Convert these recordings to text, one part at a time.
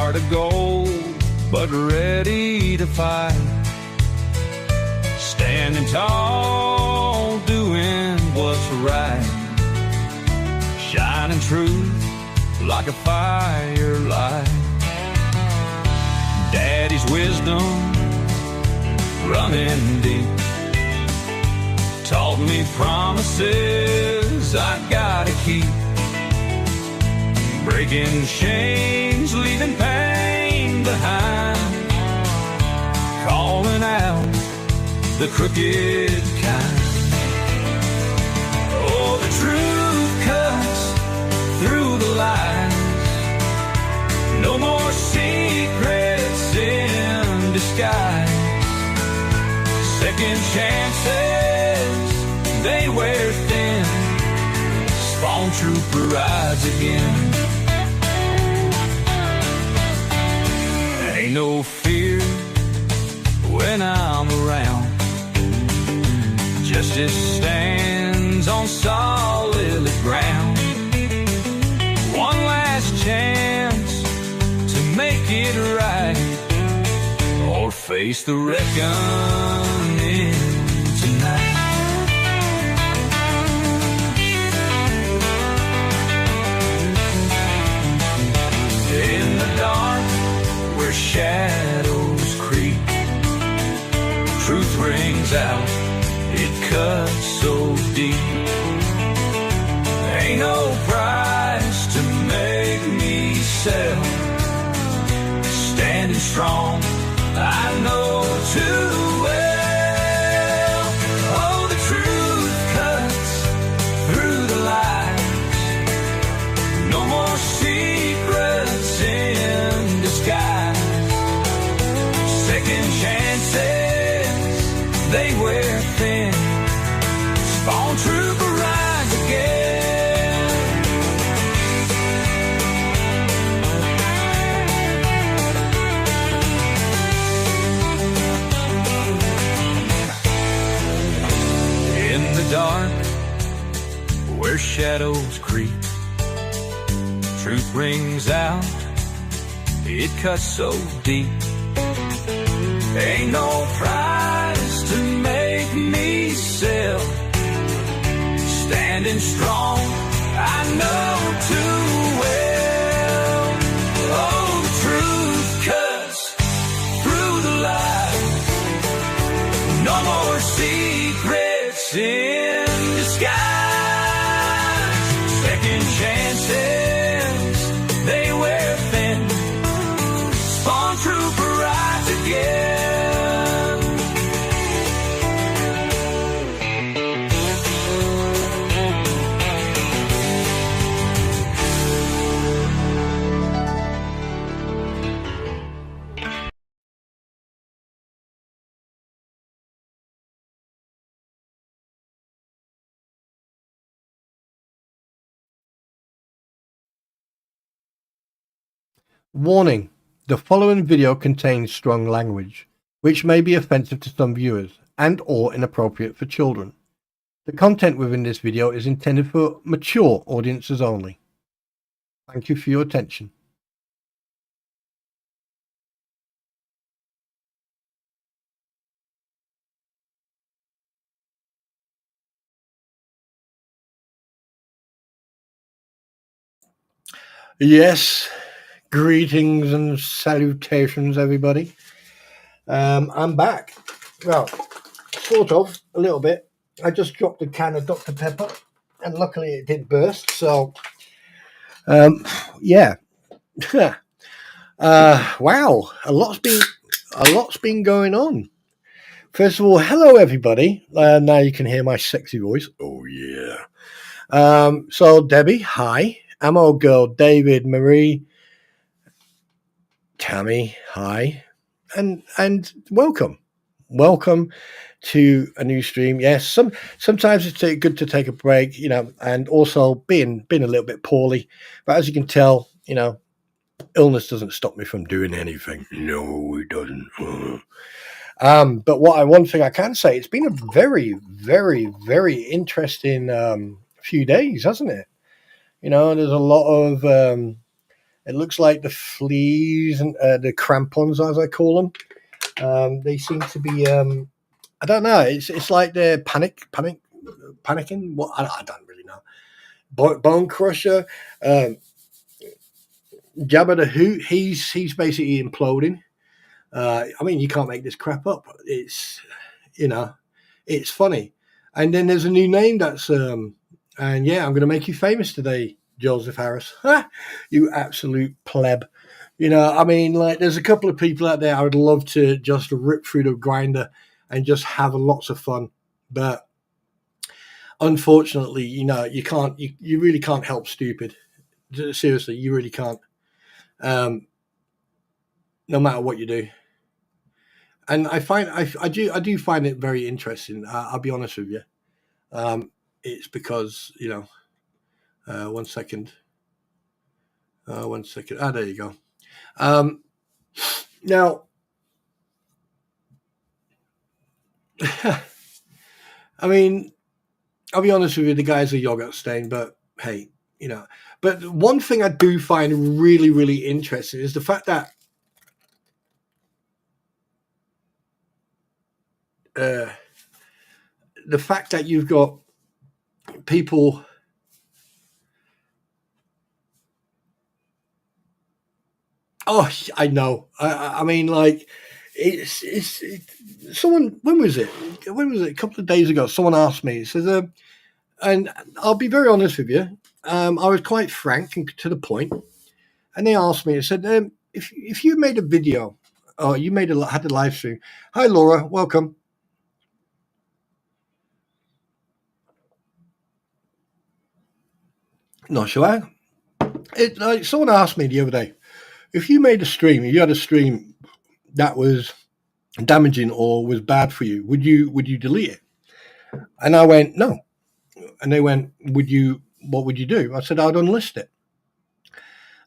heart of gold, but ready to fight. Standing tall, doing what's right. Shining truth like a firelight. Daddy's wisdom running deep taught me promises I gotta keep. Breaking chains, leaving pain behind. Calling out the crooked kind. Oh, the truth cuts through the lies. No more secrets in disguise. Second chances, they wear thin. Spawn trooper rides again. Ain't no fear when I'm around. Justice stands on solid ground. One last chance to make it right, or face the reckoning tonight. In the dark where shadows creep, truth rings out, it cuts so deep. Ain't no price to make me sell. Standing strong, I know too well. Oh, the truth cuts through the lies. No more secrets in disguise. Second chances, they wear thin. Spawn trooper rides again. In the dark, where shadows creep, truth rings out, it cuts so deep. Ain't no price to make me sell. Standing strong, I know too well. Oh, the truth cuts through the lies. No more secrets in disguise. Second chances, they wear thin. Spawn trooper rides again. Warning: the following video contains strong language, which may be offensive to some viewers and or inappropriate for children. The content within this video is intended for mature audiences only. Thank you for your attention. Yes, greetings and salutations, everybody. I'm back. Well, sort of, a little bit. I just dropped a can of Dr. Pepper, and luckily it didn't burst. So, yeah. Wow, a lot's been going on. First of all, hello everybody. Now you can hear my sexy voice. Oh yeah. So Debbie, hi. Ammo Girl, David, Marie, Tammy, hi, and welcome to a new stream. Yes, sometimes it's good to take a break, and also being a little bit poorly, but as you can tell, illness doesn't stop me from doing anything. No, it doesn't. But one thing I can say, it's been a very, very, very interesting few days, hasn't it? There's a lot of It looks like the fleas and the crampons, as I call them. They seem to be. I don't know. It's like they're panicking. What I don't really know. Bone Crusher, Jabba the Hoot. He's basically imploding. I mean, you can't make this crap up. It's it's funny. And then there's a new name that's and yeah, I'm going to make you famous today, Joseph Harris. You absolute pleb. I mean, like, there's a couple of people out there I would love to just rip through the grinder and just have lots of fun. But unfortunately, you can't, you really can't help stupid. Seriously, you really can't. No matter what you do. And I do find it very interesting. I'll be honest with you. It's because, one second. One second. There you go. Now, I mean, I'll be honest with you, the guy's a yogurt stain, but hey, But one thing I do find really, really interesting is the fact that you've got people. Oh, I know. I mean, like, it's someone. When was it? A couple of days ago, someone asked me. It says, and I'll be very honest with you. I was quite frank and to the point, and they asked me. They said, if you made a video, or you had a live stream. Hi, Laura. Welcome. Not sure. Someone asked me the other day, if you made a stream, you had a stream that was damaging or was bad for you, would you delete it? And I went, no. And they went, what would you do? I said, I'd unlist it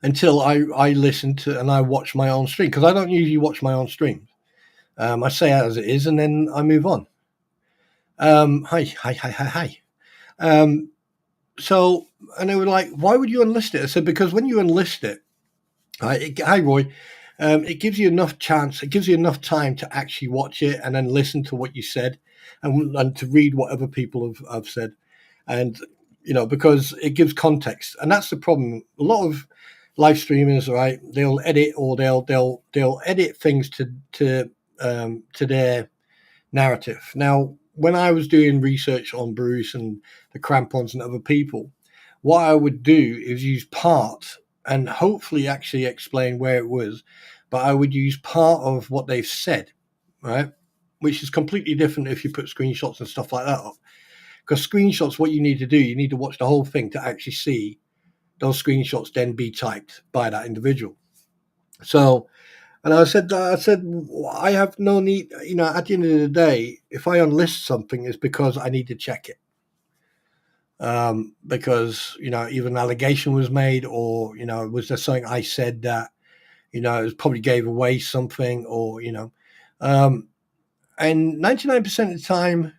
until I listened to and I watch my own stream, because I don't usually watch my own streams. I say it as it is, and then I move on. Hi. So, and they were like, why would you unlist it? I said, because when you unlist it, hi, Roy, it gives you enough chance, it gives you enough time to actually watch it and then listen to what you said and to read what other people have said. And, because it gives context. And that's the problem. A lot of live streamers, right, they'll edit or they'll edit things to their narrative. Now, when I was doing research on Bruce and the Crampons and other people, what I would do is use part and hopefully actually explain where it was, but I would use part of what they've said, right? Which is completely different if you put screenshots and stuff like that up. Because screenshots, what you need to do, you need to watch the whole thing to actually see those screenshots then be typed by that individual. So, and I said, I have no need, at the end of the day, if I unlist something, it's because I need to check it. Because, either an allegation was made or, was there something I said that, it probably gave away something or, and 99% of the time,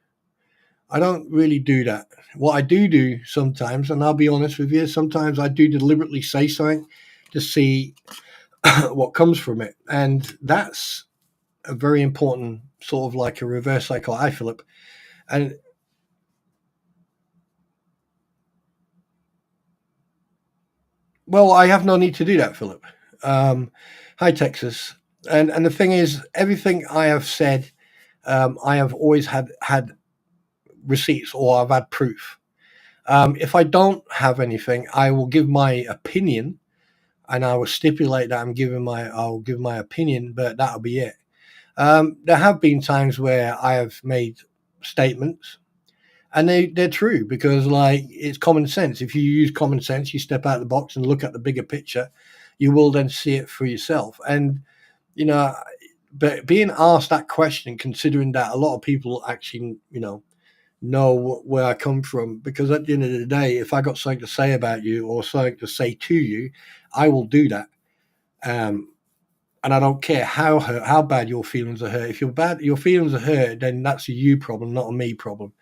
I don't really do that. What I do sometimes, and I'll be honest with you, sometimes I do deliberately say something to see what comes from it. And that's a very important sort of like a reverse psychology. Hi, Philip. And well, I have no need to do that, Philip. Hi, Texas. And the thing is, everything I have said, I have always had receipts or I've had proof. If I don't have anything, I will give my opinion, and I will stipulate that I'll give my opinion, but that'll be it. There have been times where I have made statements, and they're true because, like, it's common sense. If you use common sense, you step out of the box and look at the bigger picture, you will then see it for yourself. And but being asked that question, considering that a lot of people actually, know where I come from, because at the end of the day, if I got something to say about you or something to say to you, I will do that. And I don't care how bad your feelings are hurt. If your feelings are hurt, then that's a you problem, not a me problem.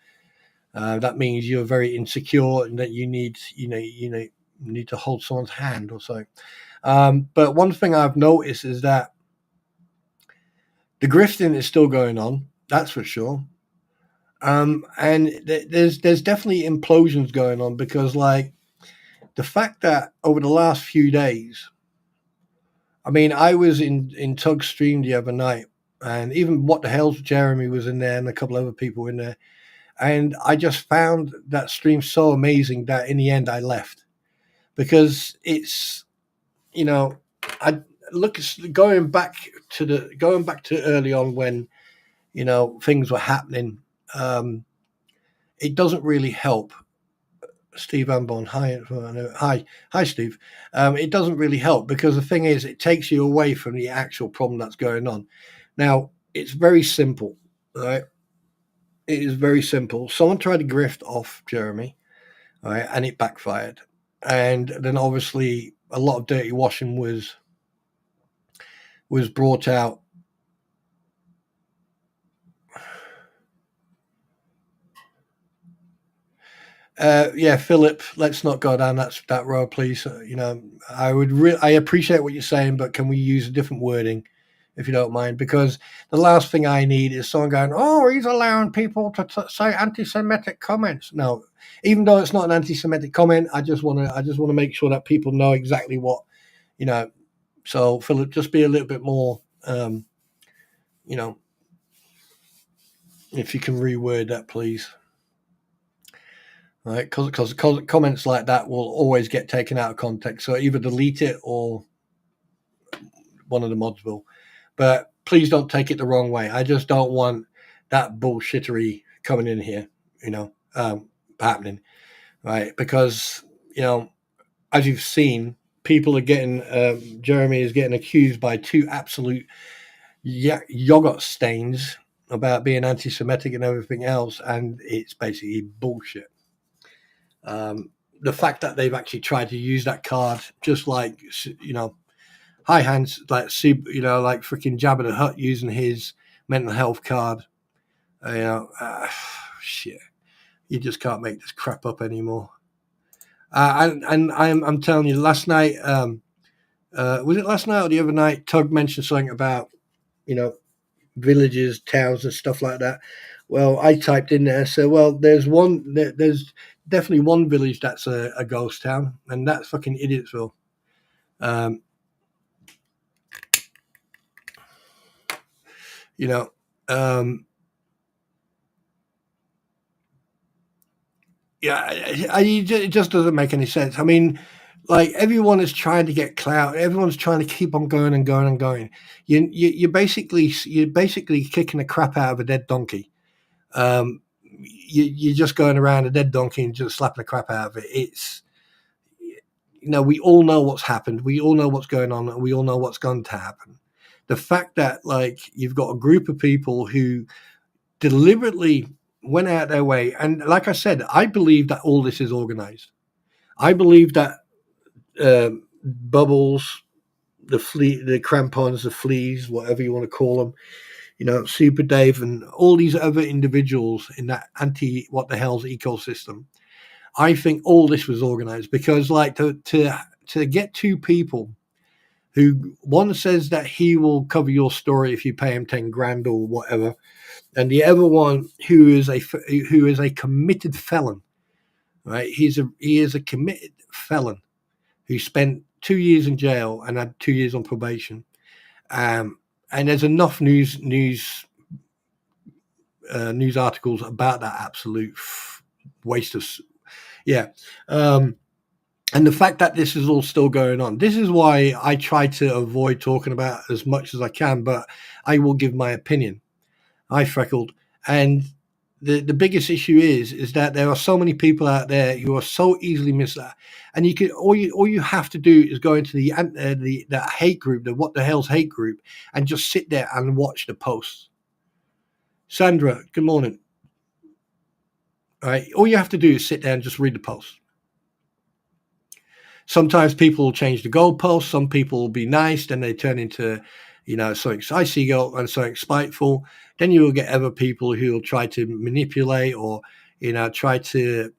That means you're very insecure and that you need to hold someone's hand or something. But one thing I've noticed is that the grifting is still going on. That's for sure. And there's definitely implosions going on because, like, the fact that over the last few days, I mean, I was in Tug's stream the other night, and even What the Hell's Jeremy was in there, and a couple other people in there, and I just found that stream so amazing that in the end I left because it's, you know, I look going back to early on when, you know, things were happening. Um, it doesn't really help. Steve Ambon, hi, Steve. It doesn't really help because the thing is, it takes you away from the actual problem that's going on. Now, it's very simple, right? It is very simple. Someone tried to grift off Jeremy, right, and it backfired. And then obviously a lot of dirty washing was brought out. Yeah, Philip, let's not go down that road, please. You know, I appreciate what you're saying, but can we use a different wording, if you don't mind? Because the last thing I need is someone going, "Oh, he's allowing people to say anti-Semitic comments." No, even though it's not an anti-Semitic comment, I just want to make sure that people know exactly what, you know. So, Philip, just be a little bit more, you know, if you can reword that, please. Right, because comments like that will always get taken out of context. So either delete it or one of the mods will. But please don't take it the wrong way. I just don't want that bullshittery coming in here, you know, happening, right? Because, you know, as you've seen, people are getting, Jeremy is getting accused by two absolute yogurt stains about being anti-Semitic and everything else, and it's basically bullshit. The fact that they've actually tried to use that card, just like, you know, high hands, like, you know, like freaking Jabba the Hutt using his mental health card. You know, shit, you just can't make this crap up anymore. And I'm telling you, last night, was it last night or the other night? Tug mentioned something about, you know, villages, towns, and stuff like that. Well, I typed in there, so well, there's definitely one village that's a ghost town, and that's fucking Idiotsville. You know, yeah, it just doesn't make any sense. I mean, like, everyone is trying to get clout. Everyone's trying to keep on going and going and going. You're basically kicking the crap out of a dead donkey. You're just going around a dead donkey and just slapping the crap out of it. It's, you know, we all know what's happened. We all know what's going on, and we all know what's going to happen. The fact that, like, you've got a group of people who deliberately went out their way, and like I said, I believe that all this is organized. I believe that Bubbles, the crampons, the fleas, whatever you want to call them, you know, Super Dave, and all these other individuals in that anti what the hell's ecosystem. I think all this was organized because, like, to get two people who, one says that he will cover your story if you pay him 10 grand or whatever, and the other one who is a committed felon, right? He is a committed felon who spent 2 years in jail and had 2 years on probation. And there's enough news articles about that absolute waste of, yeah. And the fact that this is all still going on, this is why I try to avoid talking about as much as I can, but I will give my opinion. I freckled. And the biggest issue is that there are so many people out there who are so easily misled. And you can all you have to do is go into the hate group, the What the Hell's hate group, and just sit there and watch the posts. Sandra, good morning. All right, all you have to do is sit there and just read the posts. Sometimes people will change the goalposts. Some people will be nice, then they turn into, you know, something seagull and something spiteful. Then you will get other people who will try to manipulate or, try to,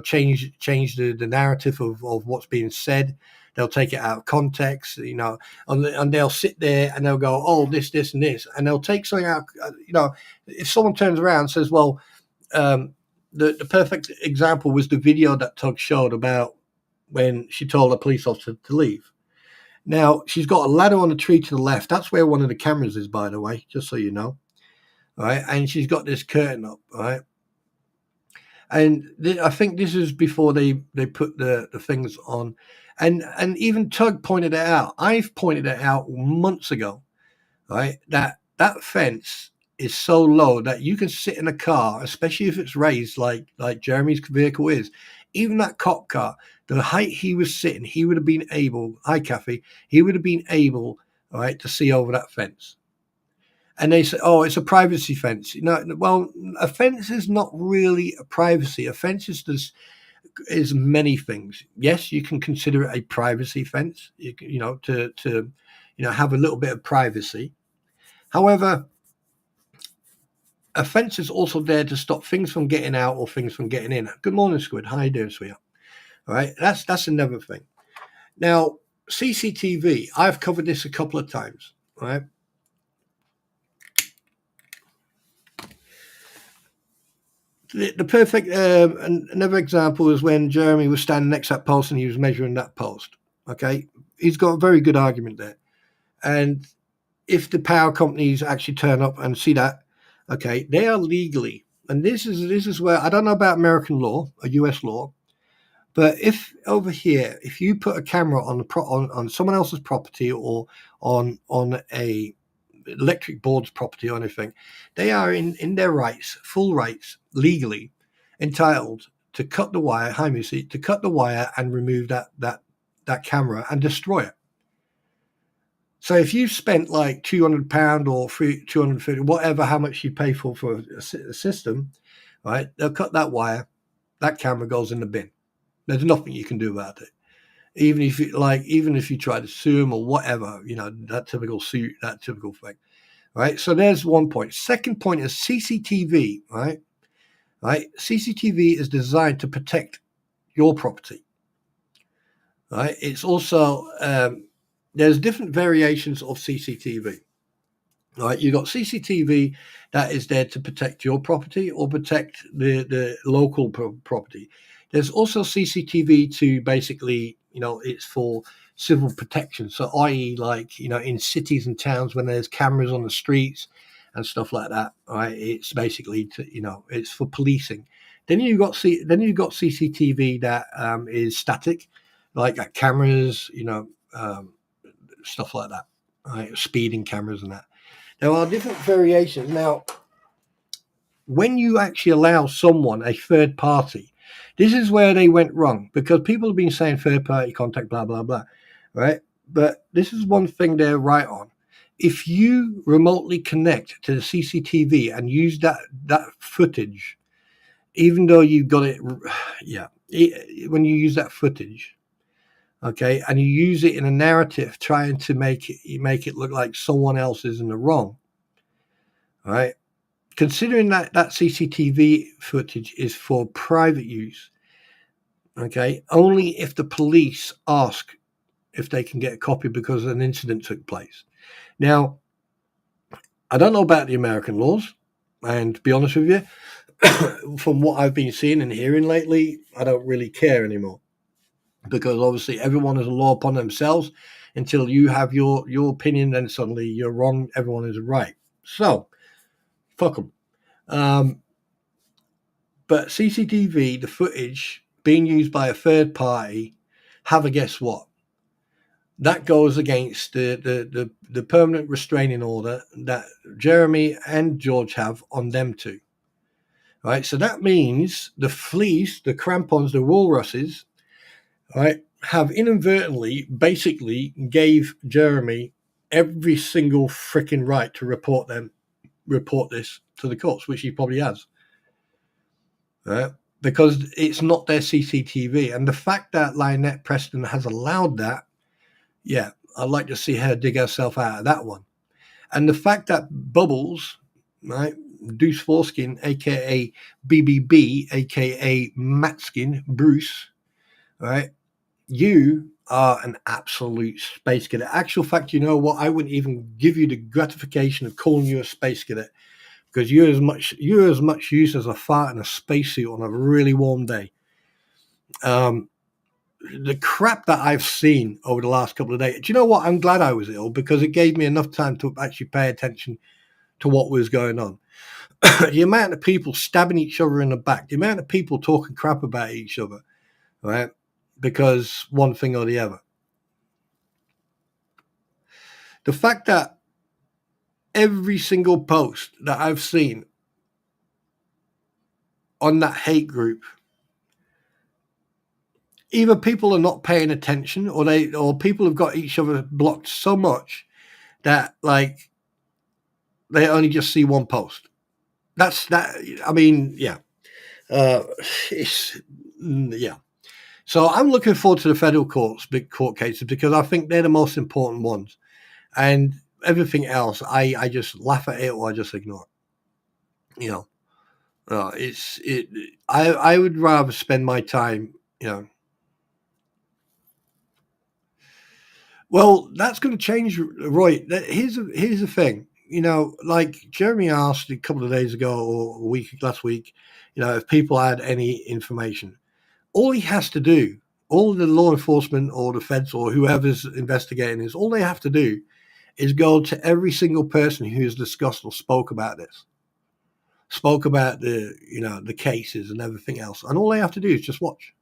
change the narrative of what's being said. they'll take it out of context, you know, and they'll sit there and they'll go, oh, this, and this, and they'll take something out, you know. If someone turns around and says, well, the perfect example was the video that Tug showed about when she told a police officer to leave. Now, she's got a ladder on a tree to the left. That's where one of the cameras is, by the way, just so you know. All right, and she's got this curtain up, right? And I think this is before they put the things on. And even Tug pointed it out. I've pointed it out months ago, right? That fence is so low that you can sit in a car, especially if it's raised like Jeremy's vehicle is. Even that cop car, the height he was sitting, he would have been able, hi Kathy, he would have been able, all right, to see over that fence. And they say, oh, it's a privacy fence. You know, well, a fence is not really a privacy. A fence is many things. Yes, you can consider it a privacy fence, you know, to you know, have a little bit of privacy. However, a fence is also there to stop things from getting out or things from getting in. Good morning, Squid. How you doing, sweetheart? All right, that's another thing. Now, CCTV, I've covered this a couple of times, right? The perfect another example is when Jeremy was standing next to that post and he was measuring that post. Okay, he's got a very good argument there. And if the power companies actually turn up and see that, okay, they are legally, and this is where I don't know about American law or US law, but if over here, if you put a camera on on someone else's property or on a electric board's property or anything, they are in their rights, full rights, legally entitled to cut the wire, hi Missy, to cut the wire and remove that camera and destroy it. So if you spent like £200 or £250, whatever, how much you pay for a system, right? They'll cut that wire, that camera goes in the bin. There's nothing you can do about it. Even if you try to sue them or whatever, you know, that typical suit, that typical thing, right? So there's one point. Second point is CCTV, right? Right? CCTV is designed to protect your property, right? It's also there's different variations of CCTV. Right, you've got CCTV that is there to protect your property or protect the local property. There's also CCTV to basically, you know, it's for civil protection. So, i.e., like, you know, in cities and towns when there's cameras on the streets and stuff like that, right? It's basically to, you know, it's for policing. Then you've got CCTV that is static, like cameras, you know, stuff like that, right? Speeding cameras and that. There are different variations. Now, when you actually allow someone, a third party, this is where they went wrong, because people have been saying third party contact, blah, blah, blah, right? But this is one thing they're right on. If you remotely connect to the CCTV and use that footage, even though you've got it, when you use that footage, okay, and you use it in a narrative trying to make it look like someone else is in the wrong, all right? Considering that CCTV footage is for private use, okay, only if the police ask if they can get a copy because an incident took place. Now, I don't know about the American laws, and to be honest with you, from what I've been seeing and hearing lately, I don't really care anymore. Because obviously everyone has a law upon themselves until you have your opinion, then suddenly you're wrong, everyone is right. So, fuck them. But CCTV, the footage being used by a third party, have a guess what? That goes against the permanent restraining order that Jeremy and George have on them two. Right? So that means the fleas, the crampons, the walruses, right, have inadvertently basically gave Jeremy every single freaking right to report this to the courts, which he probably has. Right? Because it's not their CCTV. And the fact that Lynette Preston has allowed that, yeah, I'd like to see her dig herself out of that one. And the fact that Bubbles, right, Deuce Foreskin, a.k.a. BBB, a.k.a. Matskin, Bruce, right, you are an absolute space cadet. Actual fact, you know what? I wouldn't even give you the gratification of calling you a space cadet, because you're as much use as a fart in a spacesuit on a really warm day. The crap that I've seen over the last couple of days. Do you know what? I'm glad I was ill, because it gave me enough time to actually pay attention to what was going on. The amount of people stabbing each other in the back, the amount of people talking crap about each other, right? Because one thing or the other. The fact that every single post that I've seen on that hate group, either people are not paying attention, or people have got each other blocked so much that like they only just see one post. That's that. I mean, yeah, yeah. So I'm looking forward to the federal courts, big court cases, because I think they're the most important ones, and everything else, I just laugh at it or I just ignore it. You know, I would rather spend my time, you know. Well, that's going to change, Roy. Here's the thing. You know, like Jeremy asked a couple of days ago or last week, you know, if people had any information. All he has to do, all the law enforcement or the feds or whoever's investigating this, all they have to do is go to every single person who's discussed or spoke about this, spoke about the cases and everything else, and all they have to do is just watch.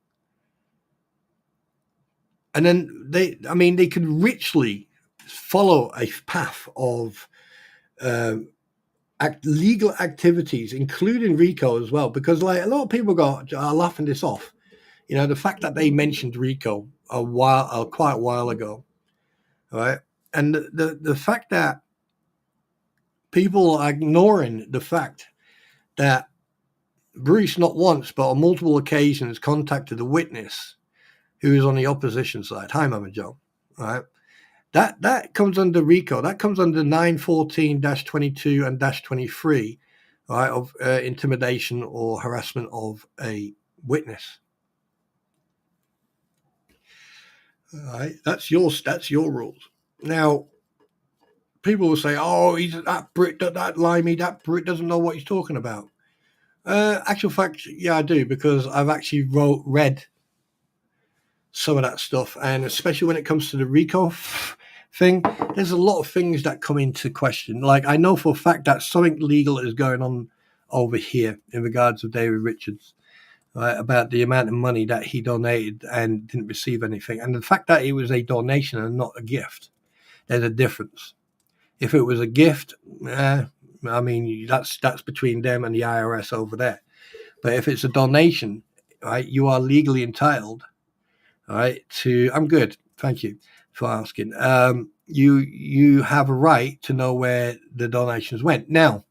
And then they can richly follow a path of legal activities, including RICO as well, because like a lot of people are laughing this off. You know, the fact that they mentioned RICO quite a while ago, right? And the fact that people are ignoring the fact that Bruce not once but on multiple occasions contacted a witness who is on the opposition side. Hi, Mama Joe. Right. That comes under RICO. That comes under 914-22 and -23, right, of intimidation or harassment of a witness. All right. That's your rules. Now, people will say, "Oh, he's that Brit, that limey, that Brit doesn't know what he's talking about." Actual fact, yeah, I do, because I've actually read some of that stuff, and especially when it comes to the RICO thing, there's a lot of things that come into question. Like, I know for a fact that something legal is going on over here in regards to David Richards, right, about the amount of money that he donated and didn't receive anything, and the fact that it was a donation and not a gift. There's a difference. If it was a gift, I mean, that's between them and the IRS over there. But if it's a donation, right, you are legally entitled, right, to. I'm good, thank you for asking. You have a right to know where the donations went. Now,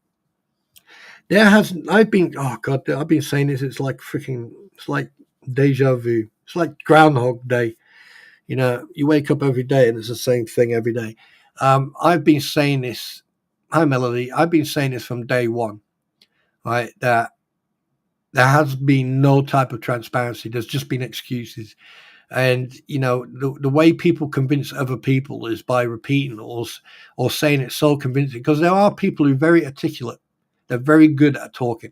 I've been saying this. It's like deja vu. It's like Groundhog Day. You know, you wake up every day and it's the same thing every day. I've been saying this. Hi, Melody. I've been saying this from day one, right? That there has been no type of transparency. There's just been excuses. And, you know, the way people convince other people is by repeating or saying it so convincing, because there are people who are very articulate. They're very good at talking.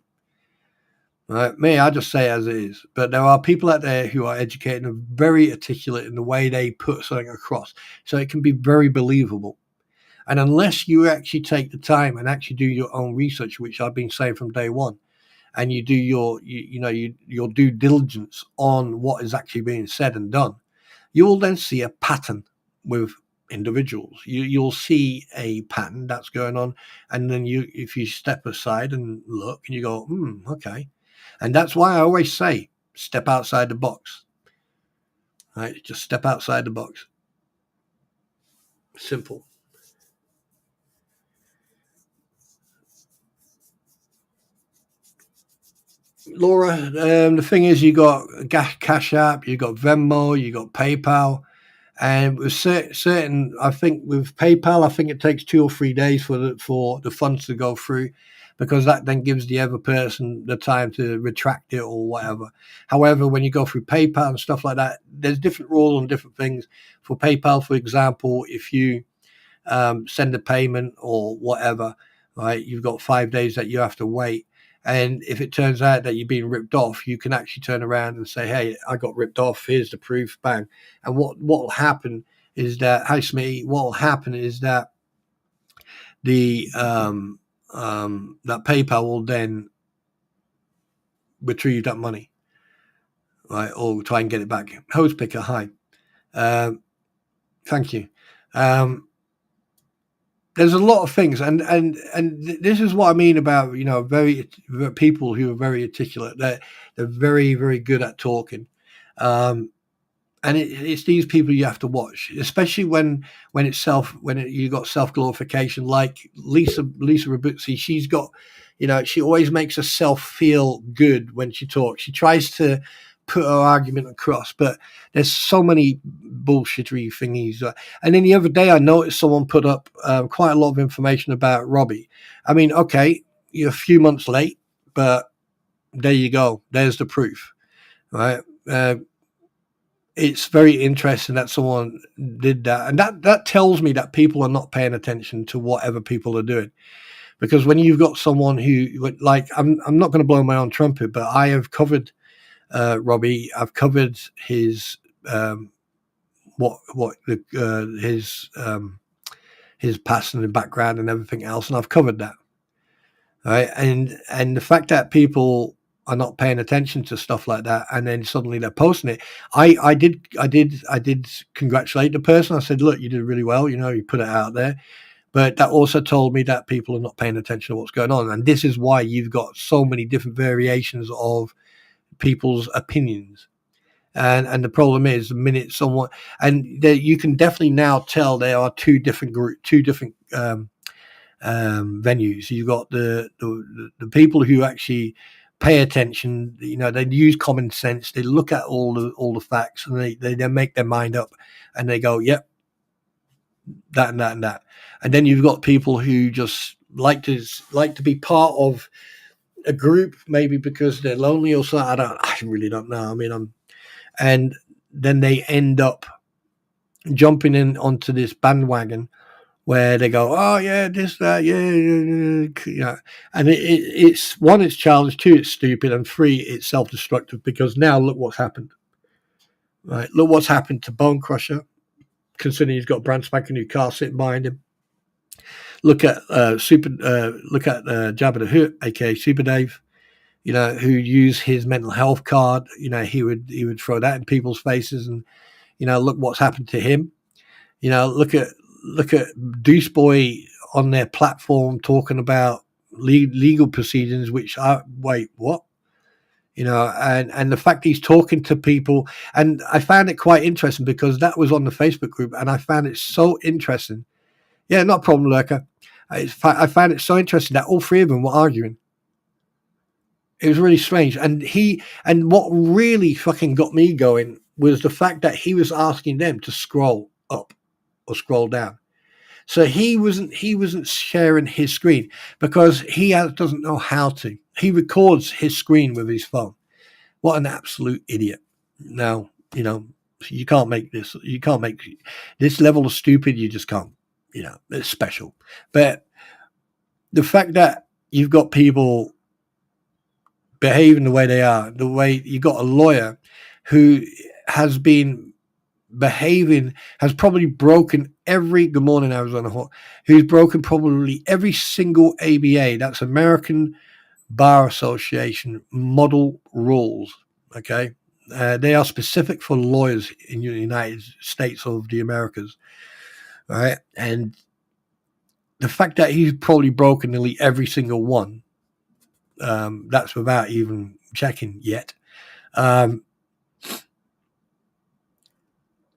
Right? Me, I just say it as it is. But there are people out there who are educated and very articulate in the way they put something across. So it can be very believable. And unless you actually take the time and actually do your own research, which I've been saying from day one, and you do your due diligence on what is actually being said and done, you will then see a pattern with individuals. You'll see a pattern that's going on, and then if you step aside and look, and you go, okay. And that's why I always say, step outside the box. Right? Just step outside the box. Simple. Laura, the thing is, you got Cash App, you got Venmo, you got PayPal, And with certain, I think with PayPal, I think it takes 2 or 3 days for the funds to go through, because that then gives the other person the time to retract it or whatever. However, when you go through PayPal and stuff like that, there's different rules on different things. For PayPal, for example, if you send a payment or whatever, right, you've got 5 days that you have to wait. And if it turns out that you're being ripped off, you can actually turn around and say, "Hey, I got ripped off. Here's the proof." Bang. And what will happen is that, hi Smitty, what will happen is that the that PayPal will then retrieve that money, right, or try and get it back. Host picker, hi. Thank you. There's a lot of things, and this is what I mean about, very people who are very articulate. They're very, very good at talking, and it's these people you have to watch, especially when you got self glorification, like Lisa Rabuzzi. She's got, she always makes herself feel good when she talks. She tries to put her argument across, but there's so many bullshittery thingies. And then the other day, I noticed someone put up quite a lot of information about Robbie. I mean, okay, you're a few months late, but there you go. There's the proof, right? It's very interesting that someone did that, and that tells me that people are not paying attention to whatever people are doing. Because when you've got someone who, like, I'm not going to blow my own trumpet, but I have covered Robbie. I've covered his his past and background and everything else, and I've covered that, right? And the fact that people are not paying attention to stuff like that, and then suddenly they're posting it. I did congratulate the person. I said, "Look, you did really well. You put it out there." But that also told me that people are not paying attention to what's going on, and this is why you've got so many different variations of people's opinions. And the problem is, the minute someone, and you can definitely now tell there are two different venues. You've got the people who actually pay attention. They use common sense. They look at all the facts, and they make their mind up, and they go, "Yep, that and that and that." And then you've got people who just like to be part of a group, maybe because they're lonely or something. I really don't know. I mean, and then they end up jumping in onto this bandwagon where they go, "Oh yeah, this, that, yeah." And it's one, it's childish; two, it's stupid; and three, it's self-destructive. Because now look what's happened. Right, look what's happened to Bone Crusher, considering he's got a brand spanking new car sitting behind him. Look at Jabba the Hutt, aka Super Dave. Who used his mental health card. He would throw that in people's faces, and look what's happened to him. Look at Deuce Boy on their platform talking about legal proceedings, which wait, what? And the fact he's talking to people, and I found it quite interesting because that was on the Facebook group, and I found it so interesting. Yeah, not a problem, Lurker. I found it so interesting that all three of them were arguing. It was really strange. And what really fucking got me going was the fact that he was asking them to scroll up or scroll down. So he wasn't sharing his screen because he doesn't know how to. He records his screen with his phone. What an absolute idiot. Now, you can't make this. You can't make this level of stupid. You just can't. It's special. But the fact that you've got people behaving the way they are, the way you got a lawyer who has been behaving, has probably broken every, good morning Arizona Hawk, who's broken probably every single ABA, that's American Bar Association model rules. Okay. They are specific for lawyers in the United States of the Americas. Right. And the fact that he's probably broken nearly every single one, that's without even checking yet.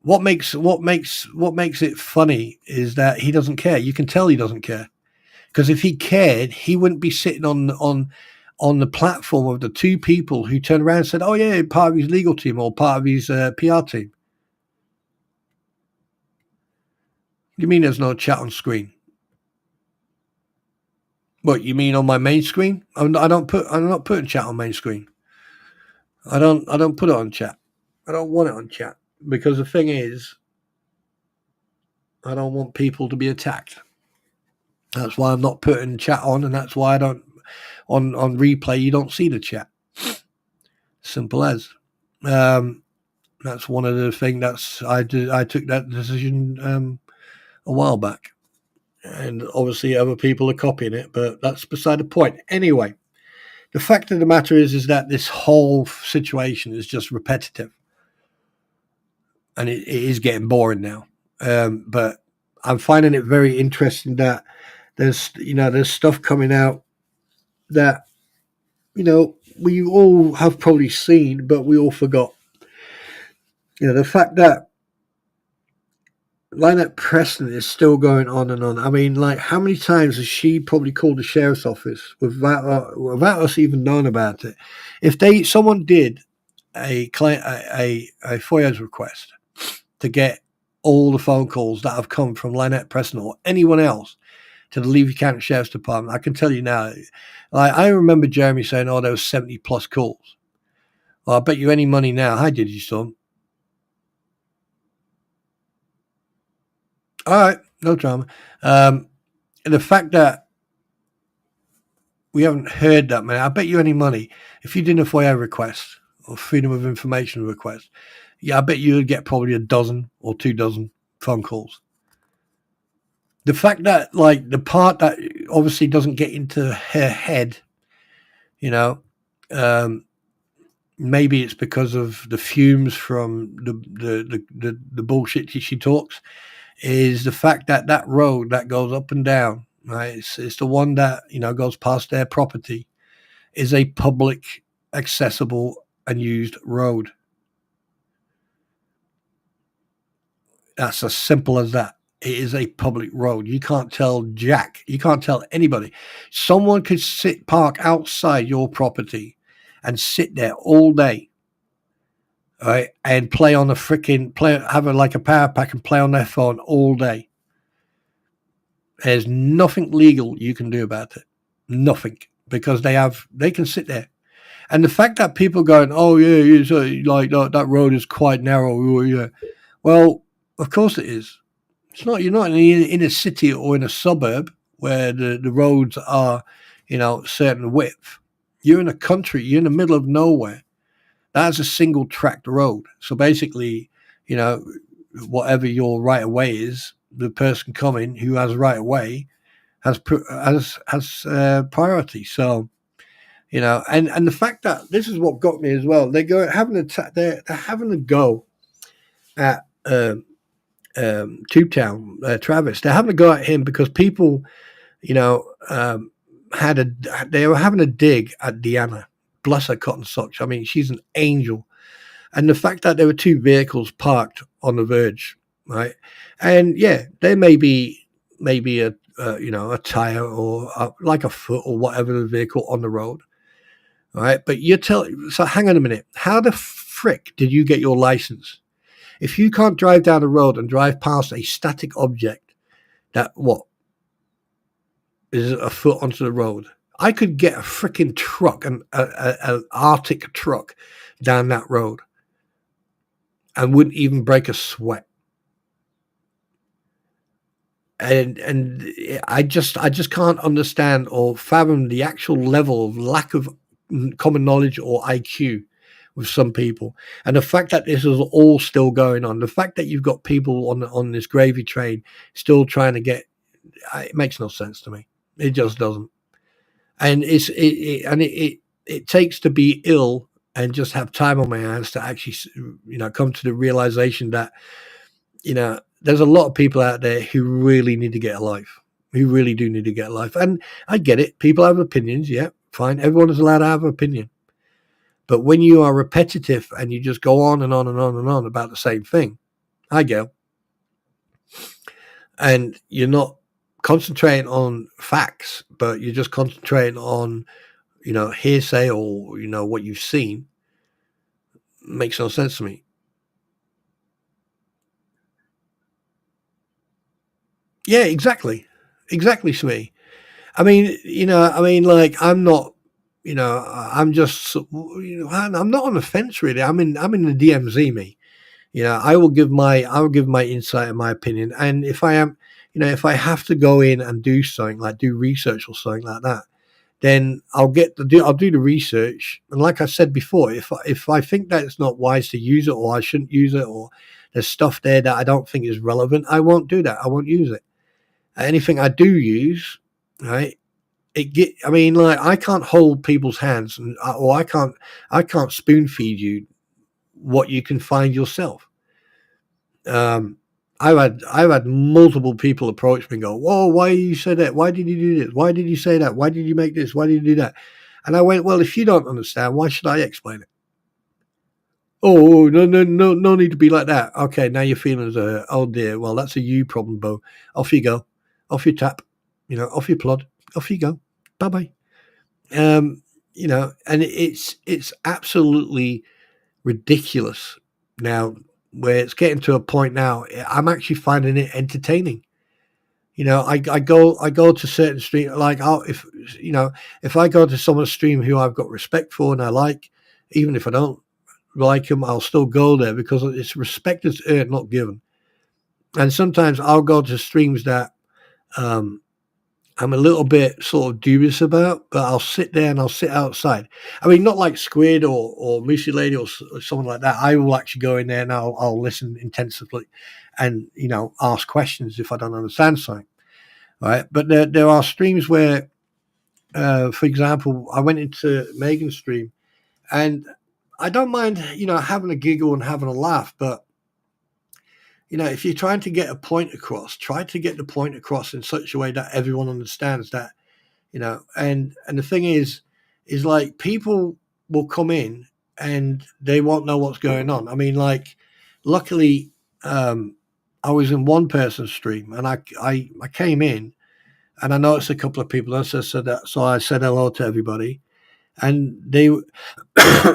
What makes it funny is that he doesn't care. You can tell he doesn't care, because if he cared, he wouldn't be sitting on the platform of the two people who turned around and said, "Oh yeah, part of his legal team or part of his PR team." You mean there's no chat on screen? What you mean on my main screen? I'm not putting chat on main screen. I don't put it on chat. I don't want it on chat because the thing is, I don't want people to be attacked. That's why I'm not putting chat on, and that's why I don't on replay. You don't see the chat. Simple as. That's one of the things that's I took that decision a while back, and obviously other people are copying it, but that's beside the point. Anyway, the fact of the matter is that this whole situation is just repetitive, and it is getting boring now. But I'm finding it very interesting that there's stuff coming out that we all have probably seen, but we all forgot. The fact that Lynette Preston is still going on and on. I mean, like, how many times has she probably called the sheriff's office without us even knowing about it? If someone did a FOIA's request to get all the phone calls that have come from Lynette Preston or anyone else to the Levy County Sheriff's Department, I can tell you now, I remember Jeremy saying, oh, there was 70 plus calls. Well, I bet you any money now. Hi, Digistorm. All right, no drama. The fact that we haven't heard that many, I bet you any money, if you did a FOIA request or Freedom of Information request, I bet you would get probably a dozen or 2 dozen phone calls. The fact that, like, the part that obviously doesn't get into her head, maybe it's because of the fumes from the bullshit she talks, is the fact that road that goes up and down, right? It's the one that, goes past their property, is a public, accessible, and used road. That's as simple as that. It is a public road. You can't tell Jack. You can't tell anybody. Someone could park outside your property and sit there all day, all right, and play on have a power pack and play on their phone all day. There's nothing legal you can do about it. Nothing, because they can sit there. And the fact that people going, oh yeah, like that road is quite narrow. Yeah. Well, of course it is. It's not. You're not in a city or in a suburb where the roads are, certain width. You're in a country. You're in the middle of nowhere. That's a single tracked road. So basically, whatever your right of way is, the person coming who has right of way has priority. So, and the fact that this is what got me as well. They're having a go at Tube Town, Travis. They're having a go at him because people, they were having a dig at Deanna. Bless her cotton socks. I mean, she's an angel. And the fact that there were 2 vehicles parked on the verge, right? And yeah, there may be a a tire or like a foot or whatever the vehicle on the road, right? But so hang on a minute. How the frick did you get your license? If you can't drive down the road and drive past a static object that is a foot onto the road, I could get a freaking truck, an Arctic truck down that road and wouldn't even break a sweat. And I just can't understand or fathom the actual level of lack of common knowledge or IQ with some people. And the fact that this is all still going on, the fact that you've got people on this gravy train still trying to get, it makes no sense to me. It just doesn't. And it takes to be ill and just have time on my hands to actually, come to the realization that, there's a lot of people out there who really need to get a life, who really do need to get a life. And I get it. People have opinions. Yeah, fine. Everyone is allowed to have an opinion. But when you are repetitive and you just go on and on and on and on about the same thing, I go, and you're not concentrating on facts, but you're just concentrating on, hearsay or, what you've seen, makes no sense to me. Yeah, exactly. Exactly, Smee. I mean, like I'm not, I'm just, I'm not on the fence really. I'm in the DMZ, me. I will give my insight and my opinion. And if I am, if I have to go in and do something like do research or something like that, then I'll do the research. And like I said before, if I think that it's not wise to use it or I shouldn't use it or there's stuff there that I don't think is relevant, I won't do that. I won't use it. Anything I do use, right? Like I can't hold people's hands, or I can't spoon feed you what you can find yourself. Um, I've had multiple people approach me and go, "Whoa, why you said that? Why did you do this? Why did you say that? Why did you make this? Why did you do that?" And I went, "Well, if you don't understand, why should I explain it?" Oh, no, no, no, no need to be like that. Okay, now your feelings are, oh dear. Well, that's a you problem, Bo. Off you go, off you tap, off you plod, off you go. Bye bye. And it's absolutely ridiculous now, where it's getting to a point now. I'm actually finding it entertaining. I go to certain stream, like if I go to someone's stream who I've got respect for and I like, even if I don't like them, I'll still go there because it's respect is earned, not given. And sometimes I'll go to streams that um, I'm a little bit sort of dubious about, but I'll sit there and I'll sit outside. I mean, not like Squid or Moosey Lady or someone like that. I will actually go in there and I'll listen intensively and, ask questions if I don't understand something. Right. But there are streams where, for example, I went into Megan's stream and I don't mind, having a giggle and having a laugh, but if you're trying to get a point across, try to get the point across in such a way that everyone understands that, and the thing is like people will come in and they won't know what's going on. I mean, like, luckily, I was in one person's stream and I came in and I noticed a couple of people and so I said hello to everybody and they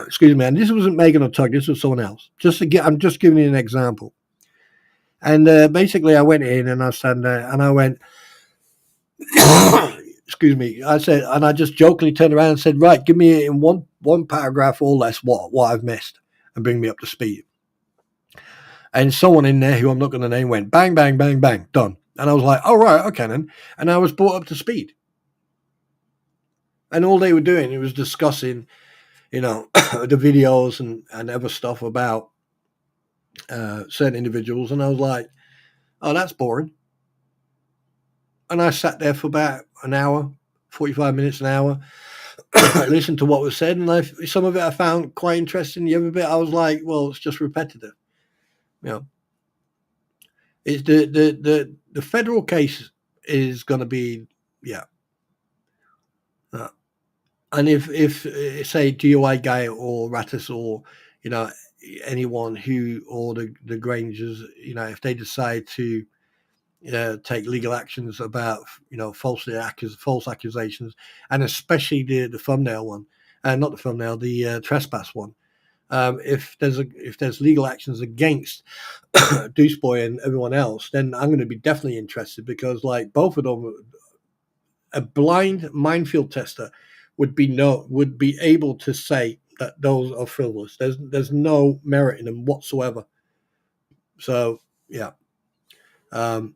excuse me, and this wasn't Megan or Tug, this was someone else. I'm just giving you an example. And basically, I went in and I stand there and I went, excuse me. I said, and I just jokingly turned around and said, "Right, give me in one paragraph or less what I've missed, and bring me up to speed." And someone in there who I'm not going to name went bang, bang, bang, bang, done. And I was like, "Oh right, okay then." And I was brought up to speed. And all they were doing, it was discussing, the videos and other stuff about certain individuals, and I was like, "Oh, that's boring." And I sat there for about an hour, 45 minutes, an hour, listened to what was said, and some of it I found quite interesting. The other bit I was like, well, it's just repetitive. You know, it's the federal case is going to be, yeah. And if say DUI guy or Rattus or anyone who or the Grangers, if they decide to take legal actions about false accusations, and especially the thumbnail one, and not the thumbnail, the trespass one. If there's legal actions against Deuce Boy and everyone else, then I'm going to be definitely interested because like both of them, a blind minefield tester would be able to say that those are frivolous. There's no merit in them whatsoever. So yeah. Um,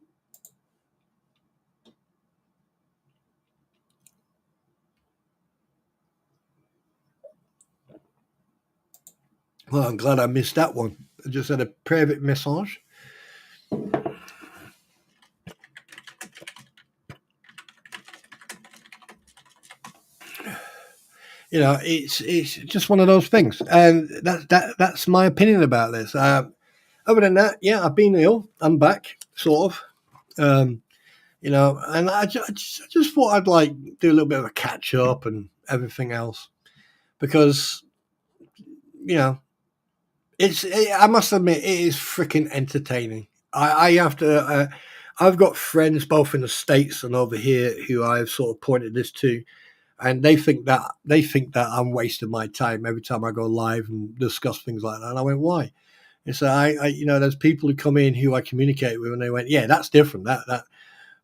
Well, I'm glad I missed that one. I just had a private message. It's just one of those things, and that's my opinion about this. Other than that, yeah, I've been ill. I'm back, sort of. And I just thought I'd like do a little bit of a catch up and everything else because you know I must admit, it is freaking entertaining. I have to. I've got friends both in the States and over here who I've sort of pointed this to, and they think that I'm wasting my time every time I go live and discuss things like that. And I went, why? And so there's people who come in who I communicate with, and they went, yeah, that's different. That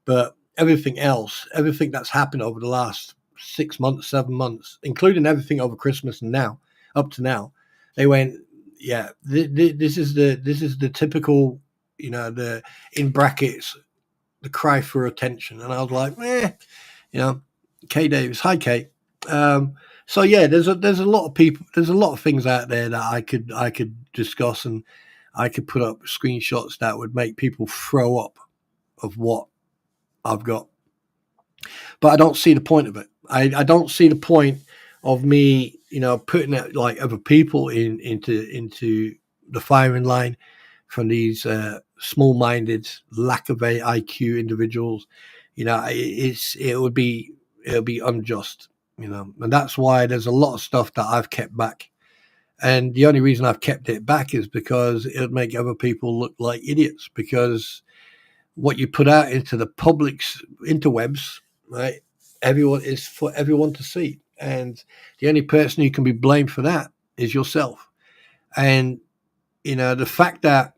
But everything else, everything that's happened over the last 6 months, 7 months, including everything over Christmas and now, up to now, they went, yeah, this is the typical, the in brackets, the cry for attention. And I was like, Kay Davis, hi Kate. So yeah, there's a lot of people, there's a lot of things out there that I could discuss, and I could put up screenshots that would make people throw up of what I've got. But I don't see the point of it. I don't see the point of me, putting it like other people into the firing line from these small-minded, lack of IQ individuals. It'll be unjust, and that's why there's a lot of stuff that I've kept back. And the only reason I've kept it back is because it would make other people look like idiots, because what you put out into the public's interwebs, right? Everyone is for everyone to see. And the only person who can be blamed for that is yourself. And, the fact that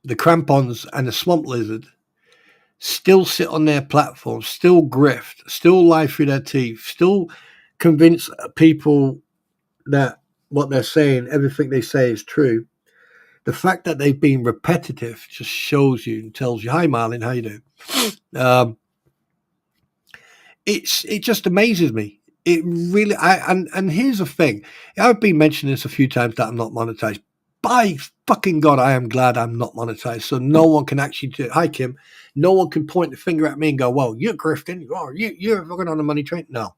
the crampons and the swamp lizard still sit on their platform, still grift, still lie through their teeth, still convince people that what they're saying, everything they say is true. The fact that they've been repetitive just shows you and tells you, hi, Marlon, how you doing? It just amazes me. It really, and here's the thing. I've been mentioning this a few times that I'm not monetized. By fucking God, I am glad I'm not monetized. So no one can actually do, hi, Kim. No one can point the finger at me and go, well, you're grifting. Oh, you're fucking on a money train. No.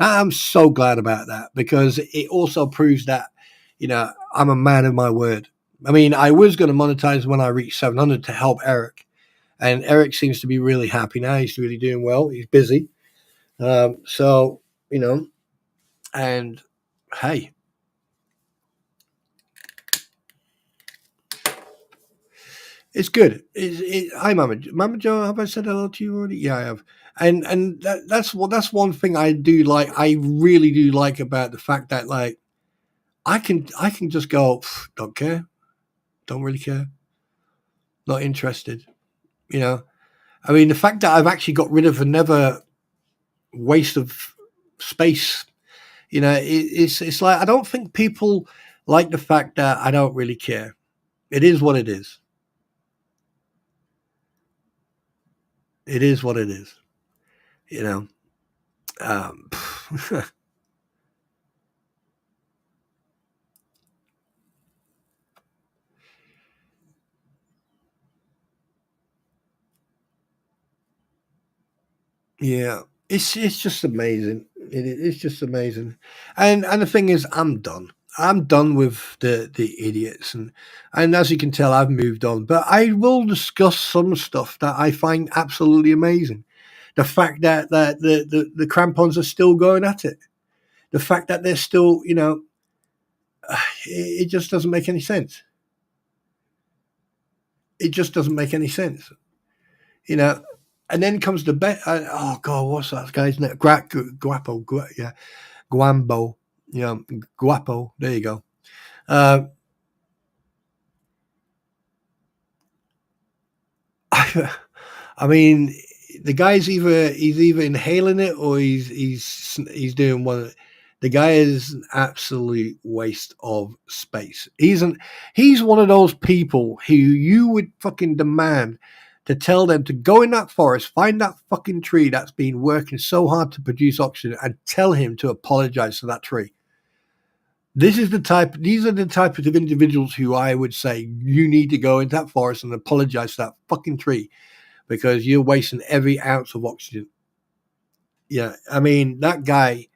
I'm so glad about that, because it also proves that, I'm a man of my word. I mean, I was going to monetize when I reached 700 to help Eric. And Eric seems to be really happy now. He's really doing well. He's busy. So, and hey, it's good. Hi, Mama Joe. Have I said hello to you already? Yeah, I have. And that's one thing I do like. I really do like about the fact that, like, I can just go, don't care, don't really care, not interested. I mean, the fact that I've actually got rid of another waste of space, it's like, I don't think people like the fact that I don't really care. It is what it is. It is what it is. Um, yeah, it's just amazing. It's just amazing. And the thing is, I'm done. I'm done with the idiots, and as you can tell, I've moved on. But I will discuss some stuff that I find absolutely amazing. The fact that the crampons are still going at it. The fact that they're still, it just doesn't make any sense. It just doesn't make any sense. And then comes the oh God, what's that guy's name? Guapo, yeah, Guambo, Guapo. There you go. Uh, I mean, the guy's he's either inhaling it or he's doing one. The guy is an absolute waste of space. He's one of those people who you would fucking demand to tell them to go in that forest, find that fucking tree that's been working so hard to produce oxygen, and tell him to apologize to that tree. These are the type of individuals who I would say you need to go into that forest and apologize to that fucking tree, because you're wasting every ounce of oxygen. Yeah, I mean, that guy,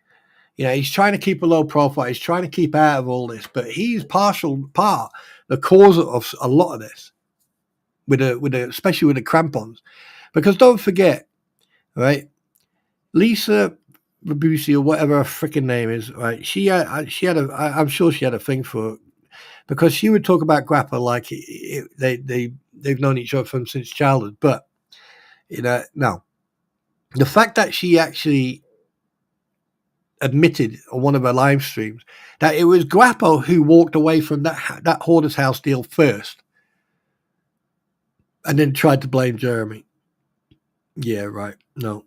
he's trying to keep a low profile. He's trying to keep out of all this, but he's the cause of a lot of this, especially with the crampons. Because don't forget, right, Lisa Rabusi, or whatever her freaking name is, right? I'm sure she had a thing for it, because she would talk about Grappa like they've known each other since childhood. But no, the fact that she actually admitted on one of her live streams that it was Guapo who walked away from that Hoarder's House deal first, And then tried to blame Jeremy. Yeah, right. No.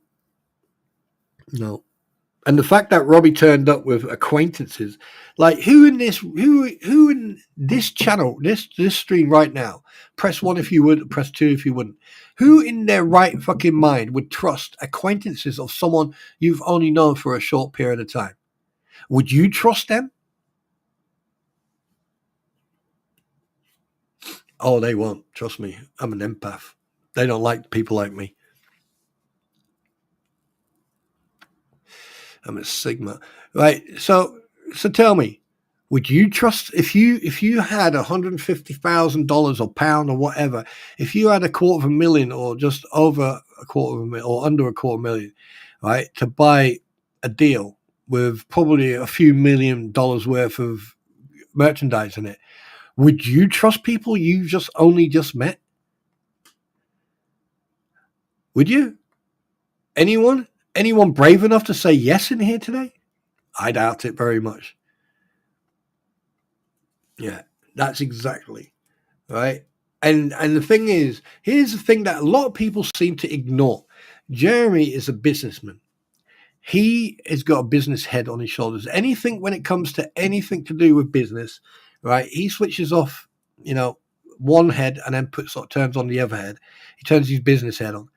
And the fact that Robbie turned up with acquaintances, like who in this channel, this stream right now, press 1 if you would, press 2 if you wouldn't. Who in their right fucking mind would trust acquaintances of someone you've only known for a short period of time? Would you trust them? Oh, they won't. Trust me. I'm an empath. They don't like people like me. I'm a Sigma. Right. So tell me, would you trust if you had $150,000 or pound or whatever, if you had $250,000 or just over $250,000 or under $250,000, right, to buy a deal with probably a few $1,000,000 worth of merchandise in it, would you trust people you only just met? Would you? Anyone? Anyone brave enough to say yes in here today? I doubt it very much. Yeah, that's exactly right. And the thing is, here's the thing that a lot of people seem to ignore. Jeremy is a businessman. He has got a business head on his shoulders. Anything when it comes to anything to do with business, right? He switches off, one head and then turns on the other head. He turns his business head on.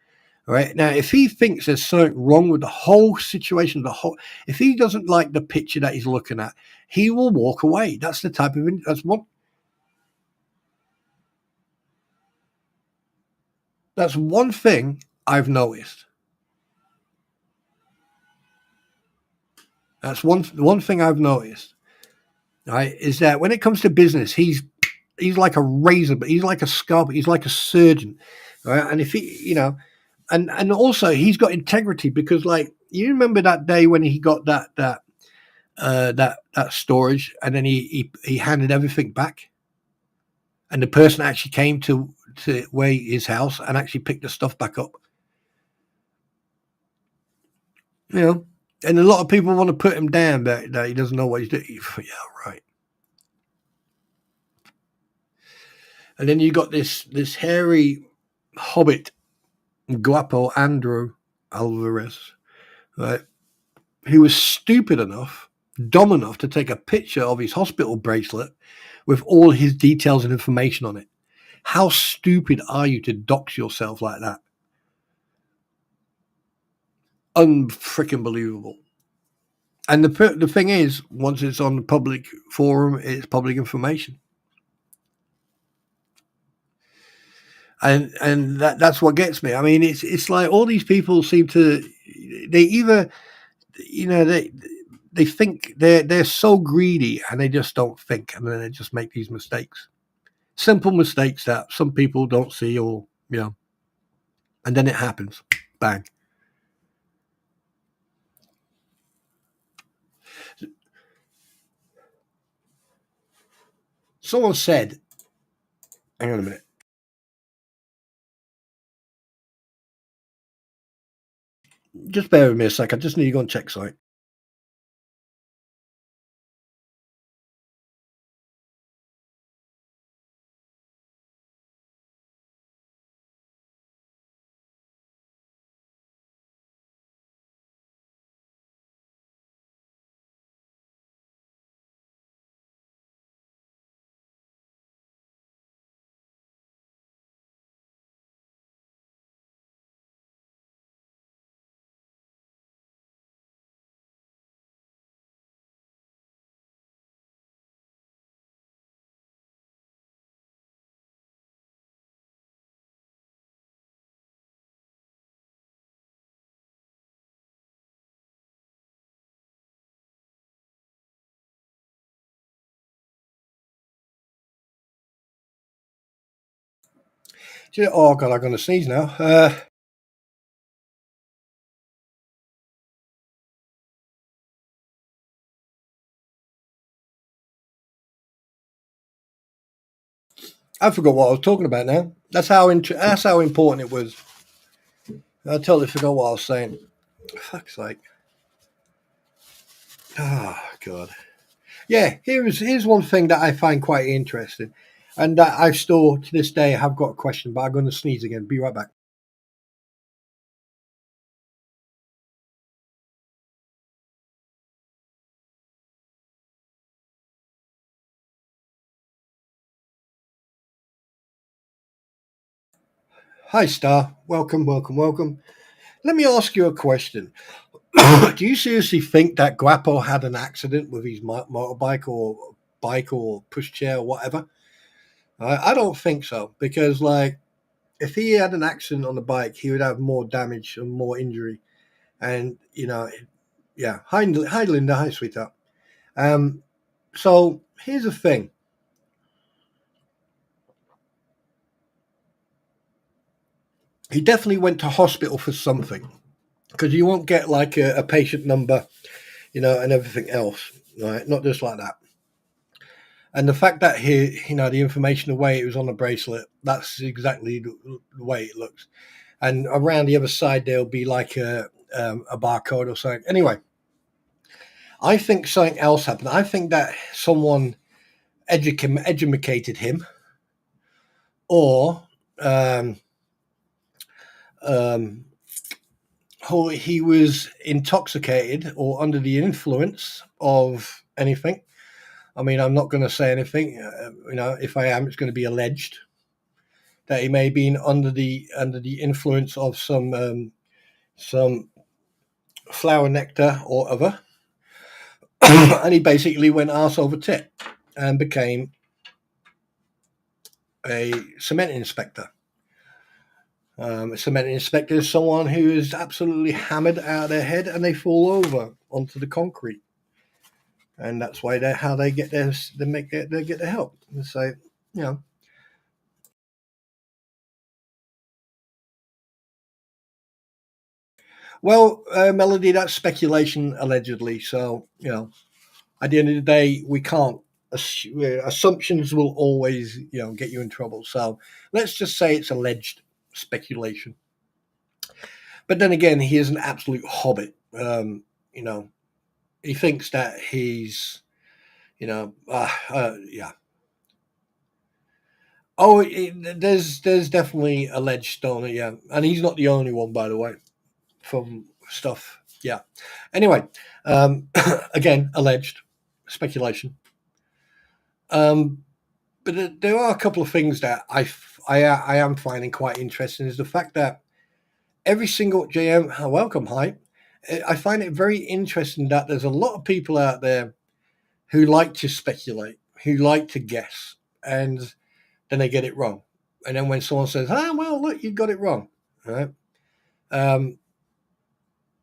Right now, if he thinks there's something wrong with the whole situation, if he doesn't like the picture that he's looking at, he will walk away. That's the type of that's one thing I've noticed. That's one thing I've noticed. Right, is that when it comes to business, he's like a razor, but he's like a scalpel. He's like a surgeon. Right, and if he, and also he's got integrity because, like, you remember that day when he got that storage, and then he handed everything back, and the person actually came to his house and actually picked the stuff back up. And a lot of people want to put him down that he doesn't know what he's doing. Yeah, right. And then you got this hairy hobbit, guapo Andrew Alvarez, right, who was stupid enough, dumb enough to take a picture of his hospital bracelet with all his details and information on it. How stupid are you to dox yourself like that? Unfreaking believable. And the thing is, once it's on the public forum, it's public information. And that's what gets me. I mean, it's like all these people seem to, they either, they think they're so greedy and they just don't think, and then they just make these mistakes, simple mistakes that some people don't see, or and then it happens, bang. Someone said, hang on a minute. Just bear with me a sec. I just need to go and check something. Oh God, I'm going to sneeze now. I forgot what I was talking about now. That's how important it was. I totally forgot what I was saying. Fuck's sake. Oh God. Yeah, here's one thing that I find quite interesting. And I've still, to this day, have got a question, but I'm going to sneeze again. Be right back. Hi, Star. Welcome, welcome, welcome. Let me ask you a question. Do you seriously think that Guapo had an accident with his motorbike or bike or pushchair or whatever? I don't think so, because like if he had an accident on the bike, he would have more damage and more injury. And yeah. Hi, Linda. Hi, sweetheart. Um, so here's the thing. He definitely went to hospital for something, because you won't get like a patient number, and everything else, right? Not just like that. And the fact that the information, the way it was on the bracelet, that's exactly the way it looks. And around the other side, there'll be like a barcode or something. Anyway, I think something else happened. I think that someone educated him, or um, um, he was intoxicated or under the influence of anything. I mean, I'm not going to say anything. If I am, it's going to be alleged that he may have been under the influence of some flower nectar or other, and he basically went arse over tit and became a cement inspector. A cement inspector is someone who is absolutely hammered out of their head and they fall over onto the concrete, and that's why how they get their help. So you know, well, Melody, that's speculation allegedly. So at the end of the day, we can't. Assumptions will always get you in trouble. So let's just say it's alleged speculation. But then again, he is an absolute hobbit. You know, he thinks that he's, yeah. Oh, there's definitely alleged stoner, yeah, and he's not the only one, by the way, from stuff, yeah. Anyway, again, alleged speculation. Um, but there are a couple of things that I am finding quite interesting. Is the fact that every single JM, welcome, hi. I find it very interesting that there's a lot of people out there who like to speculate, who like to guess, and then they get it wrong. And then when someone says, well, look, you got it wrong, right? Um,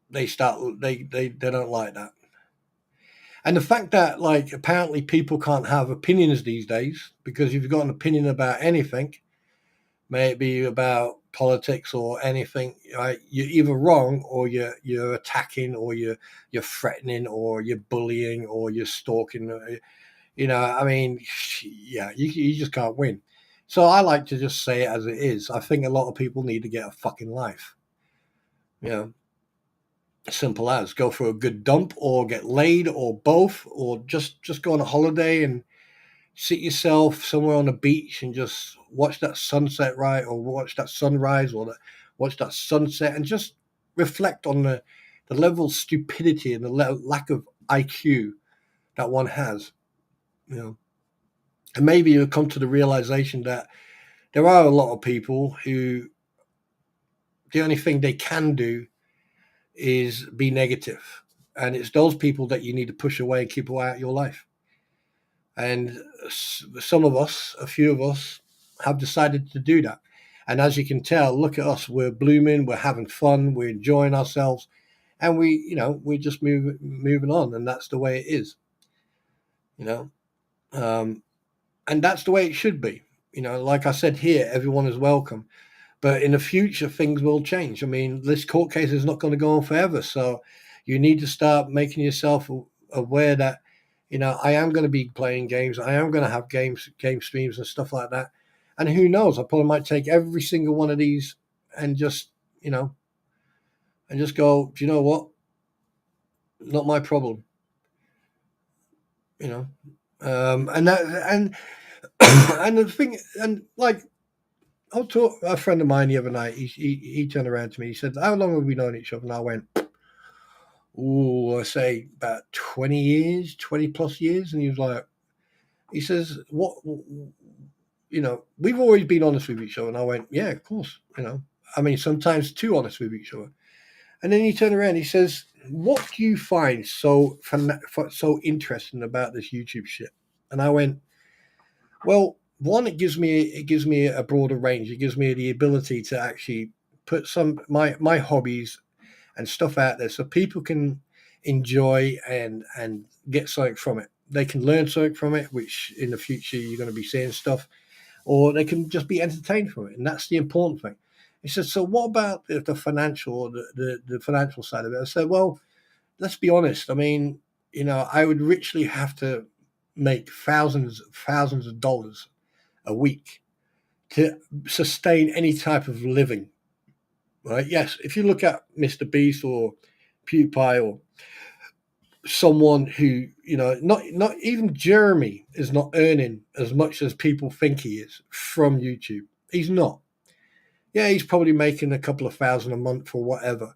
they don't like that. And the fact that like apparently people can't have opinions these days, because if you've got an opinion about anything, may it be about politics or anything, right, you're either wrong or you're attacking or you're threatening or you're bullying or you're stalking. I mean, yeah, you just can't win. So I like to just say it as it is. I think a lot of people need to get a fucking life. You know, simple as go for a good dump or get laid or both, or just go on a holiday and sit yourself somewhere on the beach and just watch that sunset, right, or watch that sunrise, or watch that sunset, and just reflect on the level of stupidity and the lack of IQ that one has. You know, and maybe you'll come to the realization that there are a lot of people who the only thing they can do is be negative, and it's those people that you need to push away and keep away out of your life. And some of us, a few of us, have decided to do that. And as you can tell, look at us. We're blooming. We're having fun. We're enjoying ourselves, and we're just moving on. And that's the way it is. You know, um, and that's the way it should be. Like I said here, everyone is welcome. But in the future, things will change. I mean, this court case is not going to go on forever. So you need to start making yourself aware that, I am going to be playing games. I am going to have game streams and stuff like that. And who knows? I probably might take every single one of these and just, and just go, do you know what? Not my problem, you know? And And the thing, and like, I was talking to a friend of mine the other night. He turned around to me. He said, "How long have we known each other?" And I went, "Oh, I say about 20 years, 20 plus years." And he was like, he says, "What? We've always been honest with each other." And I went, "Yeah, of course. I mean, sometimes too honest with each other." And then he turned around. He says, "What do you find so interesting about this YouTube shit?" And I went, "Well, one, it gives me a broader range. It gives me the ability to actually put some my hobbies and stuff out there so people can enjoy and get something from it. They can learn something from it, which in the future you're going to be seeing stuff, or they can just be entertained from it, and that's the important thing." He said, "So what about the financial or the financial side of it?" I said, "Well, let's be honest. I mean, I would literally have to make thousands of dollars a week to sustain any type of living, right? Yes, if you look at Mr. Beast or PewDiePie or someone who, not even Jeremy is not earning as much as people think he is from YouTube. He's not. Yeah, he's probably making a couple of thousand a month or whatever,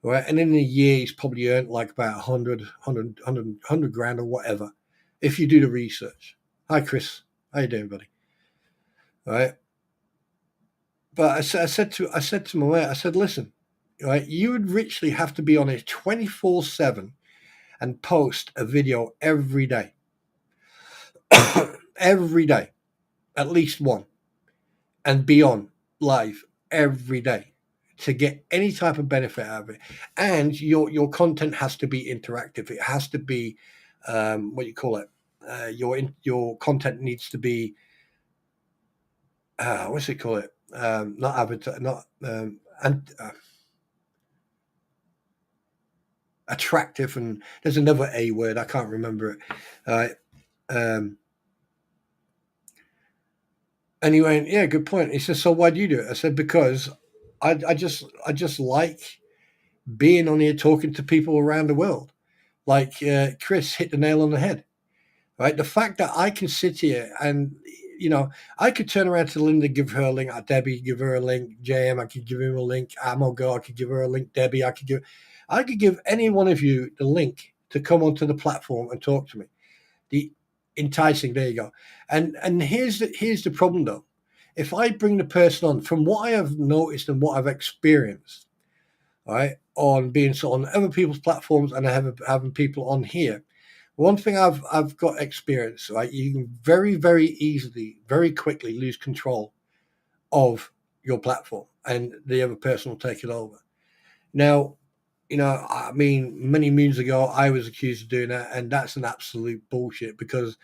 right? And in a year, he's probably earned like about 100 grand or whatever, if you do the research. Hi, Chris. How you doing, buddy? All right. But I said to my mate, I said, "Listen, right, you would literally have to be on it 24/7 and post a video every day, every day, at least one, and be on live every day to get any type of benefit out of it. And your content has to be interactive. It has to be what you call it. Your content needs to be what's it call it? Not avatar, not and attractive. And there's another A word, I can't remember it. Um, and he went, "Yeah, good point." He said, "So why do you do it?" I said, "Because I just like being on here talking to people around the world. Like Chris hit the nail on the head, right? The fact that I can sit here and I could turn around to Linda, give her a link, Debbie, give her a link, JM, I could give him a link, Amogo, I could give her a link, Debbie, I could give any one of you the link to come onto the platform and talk to me. The enticing, there you go. And here's the problem though. If I bring the person on, from what I have noticed and what I've experienced, right, on being so on other people's platforms and having people on here, one thing I've got experience, right, you can very, very easily, very quickly lose control of your platform and the other person will take it over. Now, I mean, many moons ago, I was accused of doing that, and that's an absolute bullshit because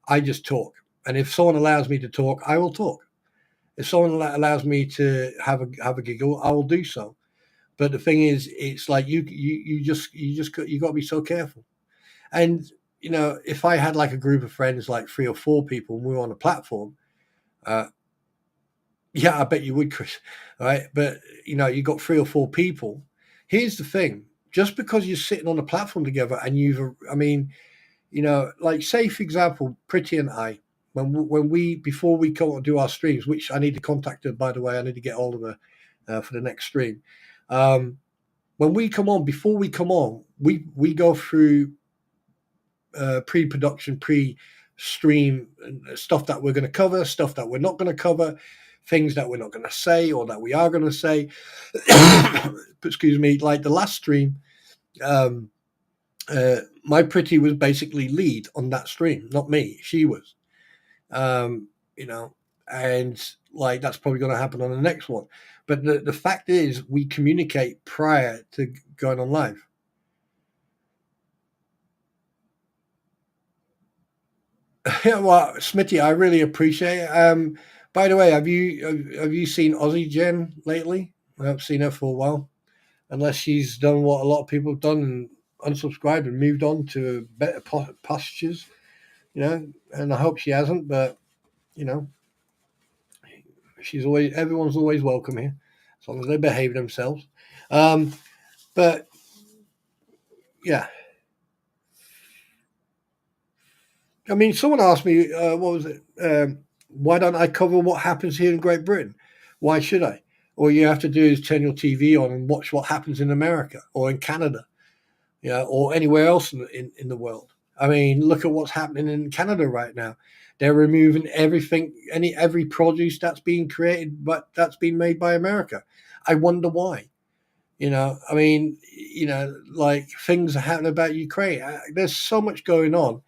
I just talk. And if someone allows me to talk, I will talk. If someone allows me to have a giggle, I will do so. But the thing is, it's like you got to be so careful. And if I had like a group of friends, like 3 or 4 people, and we were on a platform, uh, yeah, I bet you would, Chris. Right? But you got 3 or 4 people. Here's the thing: just because you're sitting on a platform together, and I mean, like say for example, Pretty and I, when we before we come and do our streams, which I need to contact her, by the way, I need to get hold of her for the next stream. Um, when we come on, before we come on, we go through pre-production, pre-stream stuff that we're going to cover, stuff that we're not going to cover, things that we're not going to say or that we are going to say. Excuse me. Like the last stream, um, my Pretty was basically lead on that stream, not me. She was, um, you know, and like that's probably going to happen on the next one. But the fact is, we communicate prior to going on live. Yeah, well, Smitty, I really appreciate it. By the way, have you seen Aussie Jen lately? I haven't seen her for a while, unless she's done what a lot of people have done and unsubscribed and moved on to better pastures, And I hope she hasn't, but you know, everyone's always welcome here, as long as they behave themselves. Um, but yeah, I mean, someone asked me, what was it? Why don't I cover what happens here in Great Britain? Why should I? All you have to do is turn your TV on and watch what happens in America or in Canada, or anywhere else in the world. I mean, look at what's happening in Canada right now. They're removing everything, every produce that's being created, but that's been made by America. I wonder why. I mean, like things are happening about Ukraine. There's so much going on,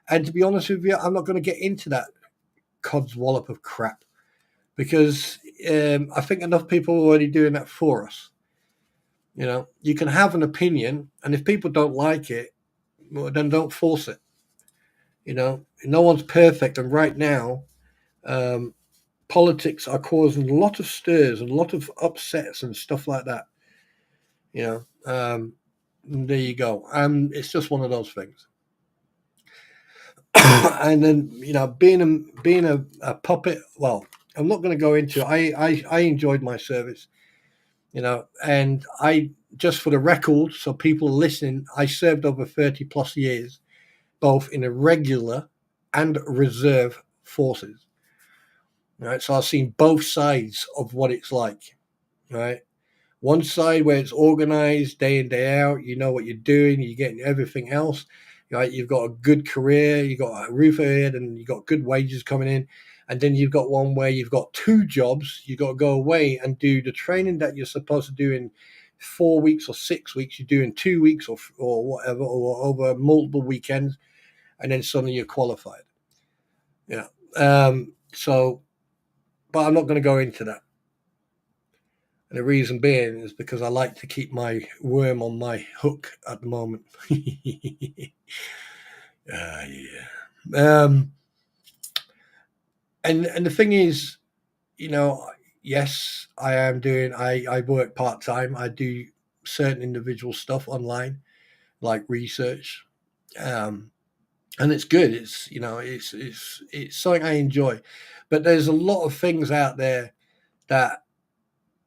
and to be honest with you, I'm not going to get into that cod's wallop of crap because I think enough people are already doing that for us. You can have an opinion, and if people don't like it, well, then don't force it. No one's perfect, and right now, um, politics are causing a lot of stirs and a lot of upsets and stuff like that. You know, there you go. It's just one of those things. And then being a puppet. Well, I'm not going to go into. I enjoyed my service. And I, just for the record, so people listening, I served over 30 plus years, both in the regular and reserve forces. Right, so I've seen both sides of what it's like. Right, one side where it's organized day in day out, you know what you're doing, you're getting everything else. Right, you've got a good career, you've got a roof ahead, and you've got good wages coming in. And then you've got one where you've got two jobs. You've got to go away and do the training that you're supposed to do in 4 weeks or 6 weeks. You do in 2 weeks or whatever, or over multiple weekends, and then suddenly you're qualified. Yeah. So, but I'm not going to go into that. And the reason being is because I like to keep my worm on my hook at the moment. Yeah. And the thing is, yes, I work part time. I do certain individual stuff online, like research, and it's good. It's something I enjoy. But there's a lot of things out there that,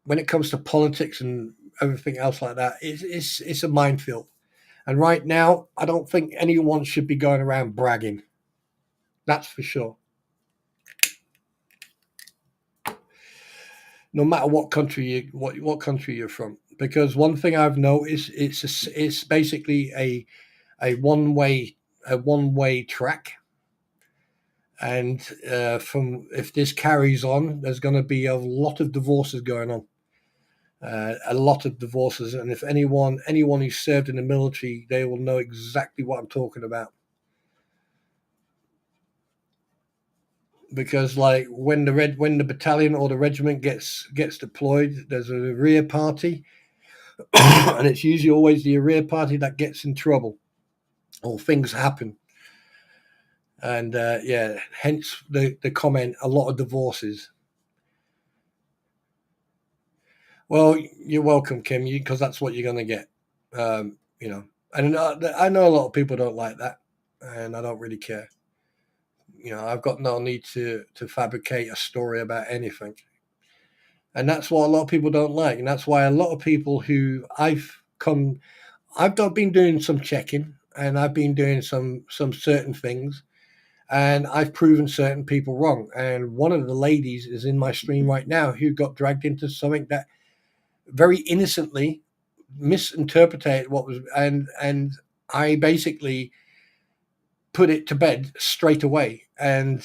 when it comes to politics and everything else like that, it's a minefield. And right now, I don't think anyone should be going around bragging. That's for sure. No matter what country what country you're from, because one thing I've noticed, it's basically a one way track, and from if this carries on, there's going to be a lot of divorces going on. A lot of divorces, and if anyone who served in the military, they will know exactly what I'm talking about. Because like when the battalion or the regiment gets deployed, there's a rear party, and it's usually always the rear party that gets in trouble or things happen. And yeah, hence the comment, a lot of divorces. Well, you're welcome, Kim, because that's what you're going to get. And I know a lot of people don't like that, and I don't really care. I've got no need to fabricate a story about anything, and that's what a lot of people don't like, and that's why a lot of people who been doing some checking, and I've been doing some certain things, and I've proven certain people wrong. And one of the ladies is in my stream right now who got dragged into something that very innocently misinterpreted what was, and I basically put it to bed straight away. And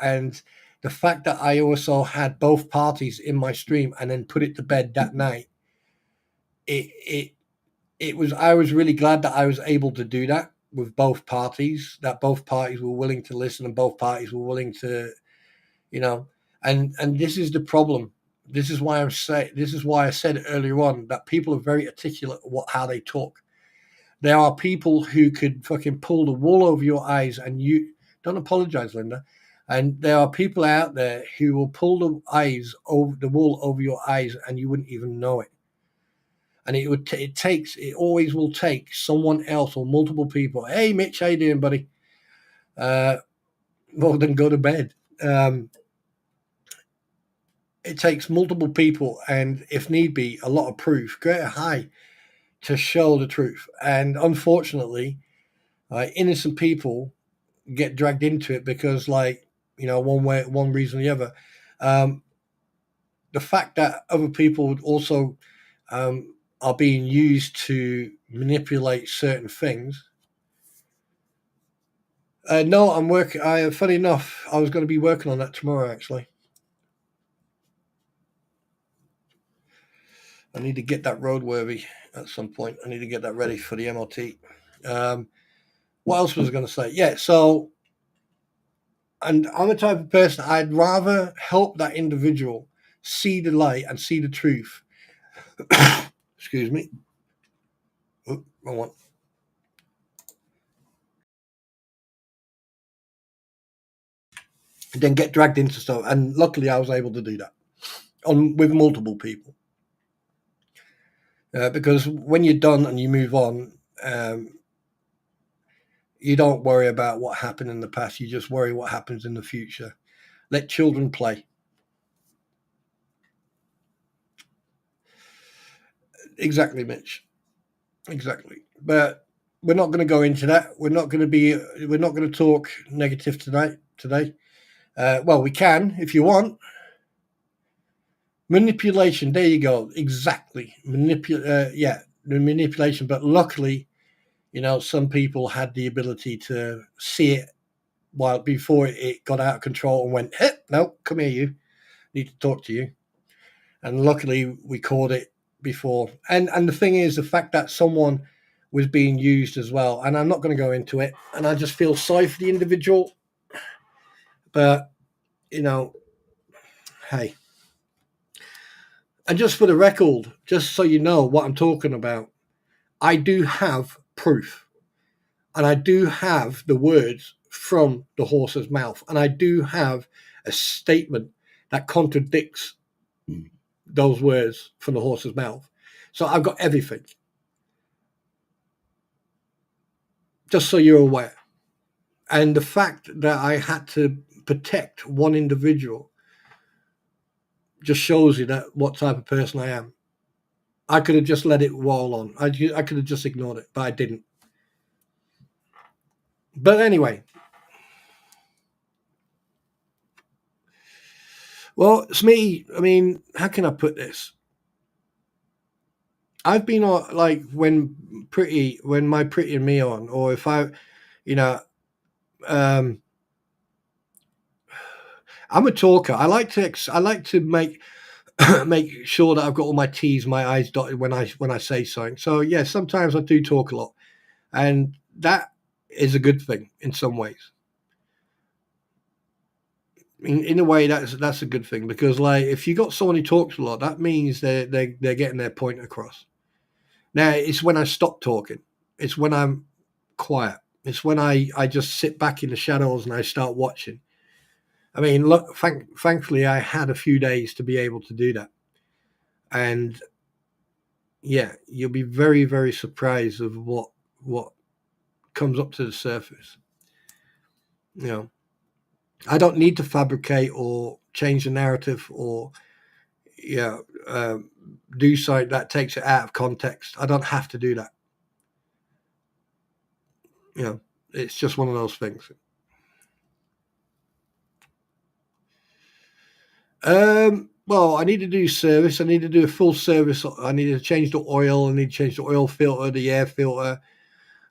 and the fact that I also had both parties in my stream and then put it to bed that night, it was, I was really glad that I was able to do that with both parties, that both parties were willing to listen and both parties were willing to, and this is the problem. This is why I said earlier on that people are very articulate how they talk. There are people who could fucking pull the wool over your eyes, and you don't apologize, Linda. And there are people out there who will pull the wool over your eyes, and you wouldn't even know it. And it always will take someone else or multiple people. Hey, Mitch, how you doing, buddy? Well, then go to bed. It takes multiple people, and if need be, a lot of proof, greater high, to show the truth. And unfortunately, innocent people get dragged into it because, like, one reason or the other. Um, the fact that other people also are being used to manipulate certain things. No, I'm working. Funny enough, I was going to be working on that tomorrow. Actually, I need to get that roadworthy at some point. I need to get that ready for the MOT. What else was I going to say? Yeah, so, and I'm the type of person, I'd rather help that individual see the light and see the truth. Excuse me. Oh, wrong one. And then get dragged into stuff. And luckily, I was able to do that with multiple people. Because when you're done and you move on, you don't worry about what happened in the past. You just worry what happens in the future. Let children play. Exactly, Mitch. Exactly. But we're not going to go into that. We're not going to talk negative today. Well, we can if you want. Manipulation. There you go. Exactly. The manipulation. But luckily, some people had the ability to see it before it got out of control and went, hey, no, come here, you need to talk to you. And luckily, we caught it before. And the thing is, the fact that someone was being used as well. And I'm not going to go into it. And I just feel sorry for the individual. But hey. And just for the record, just so you know what I'm talking about, I do have proof. And I do have the words from the horse's mouth. And I do have a statement that contradicts those words from the horse's mouth. So I've got everything. Just so you're aware. And the fact that I had to protect one individual just shows you that what type of person I am. I could have just let it roll on. I could have just ignored it, but I didn't. But anyway. Well, Smitty, I mean, how can I put this? I've been on, like, when my Pretty and Me on, or if I, I'm a talker. I like to make make sure that I've got all my T's, my I's dotted when I say something. So yeah, sometimes I do talk a lot, and that is a good thing in some ways. In a way, that's a good thing, because, like, if you got someone who talks a lot, that means they're getting their point across. Now, it's when I stop talking. It's when I'm quiet. It's when I just sit back in the shadows and I start watching. I mean, look, thankfully, I had a few days to be able to do that. And yeah, you'll be very, very surprised of what comes up to the surface. I don't need to fabricate or change the narrative or do something that takes it out of context. I don't have to do that. It's just one of those things. Well, I need to do service. I need to do a full service. I need to change the oil. I need to change the oil filter, the air filter.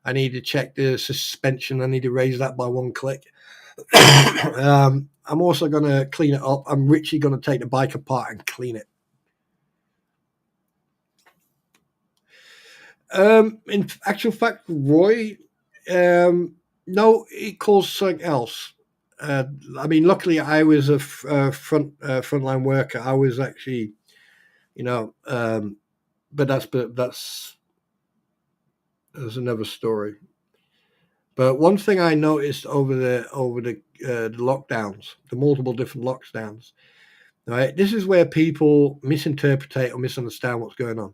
I need to check the suspension. I need to raise that by one click. I'm also going to clean it up. I'm literally going to take the bike apart and clean it. In actual fact, Roy, no, it caused something else. I mean, luckily, I was a frontline worker. I was actually, but that's another story. But one thing I noticed over the lockdowns, the multiple different lockdowns, right? This is where people misinterpret or misunderstand what's going on.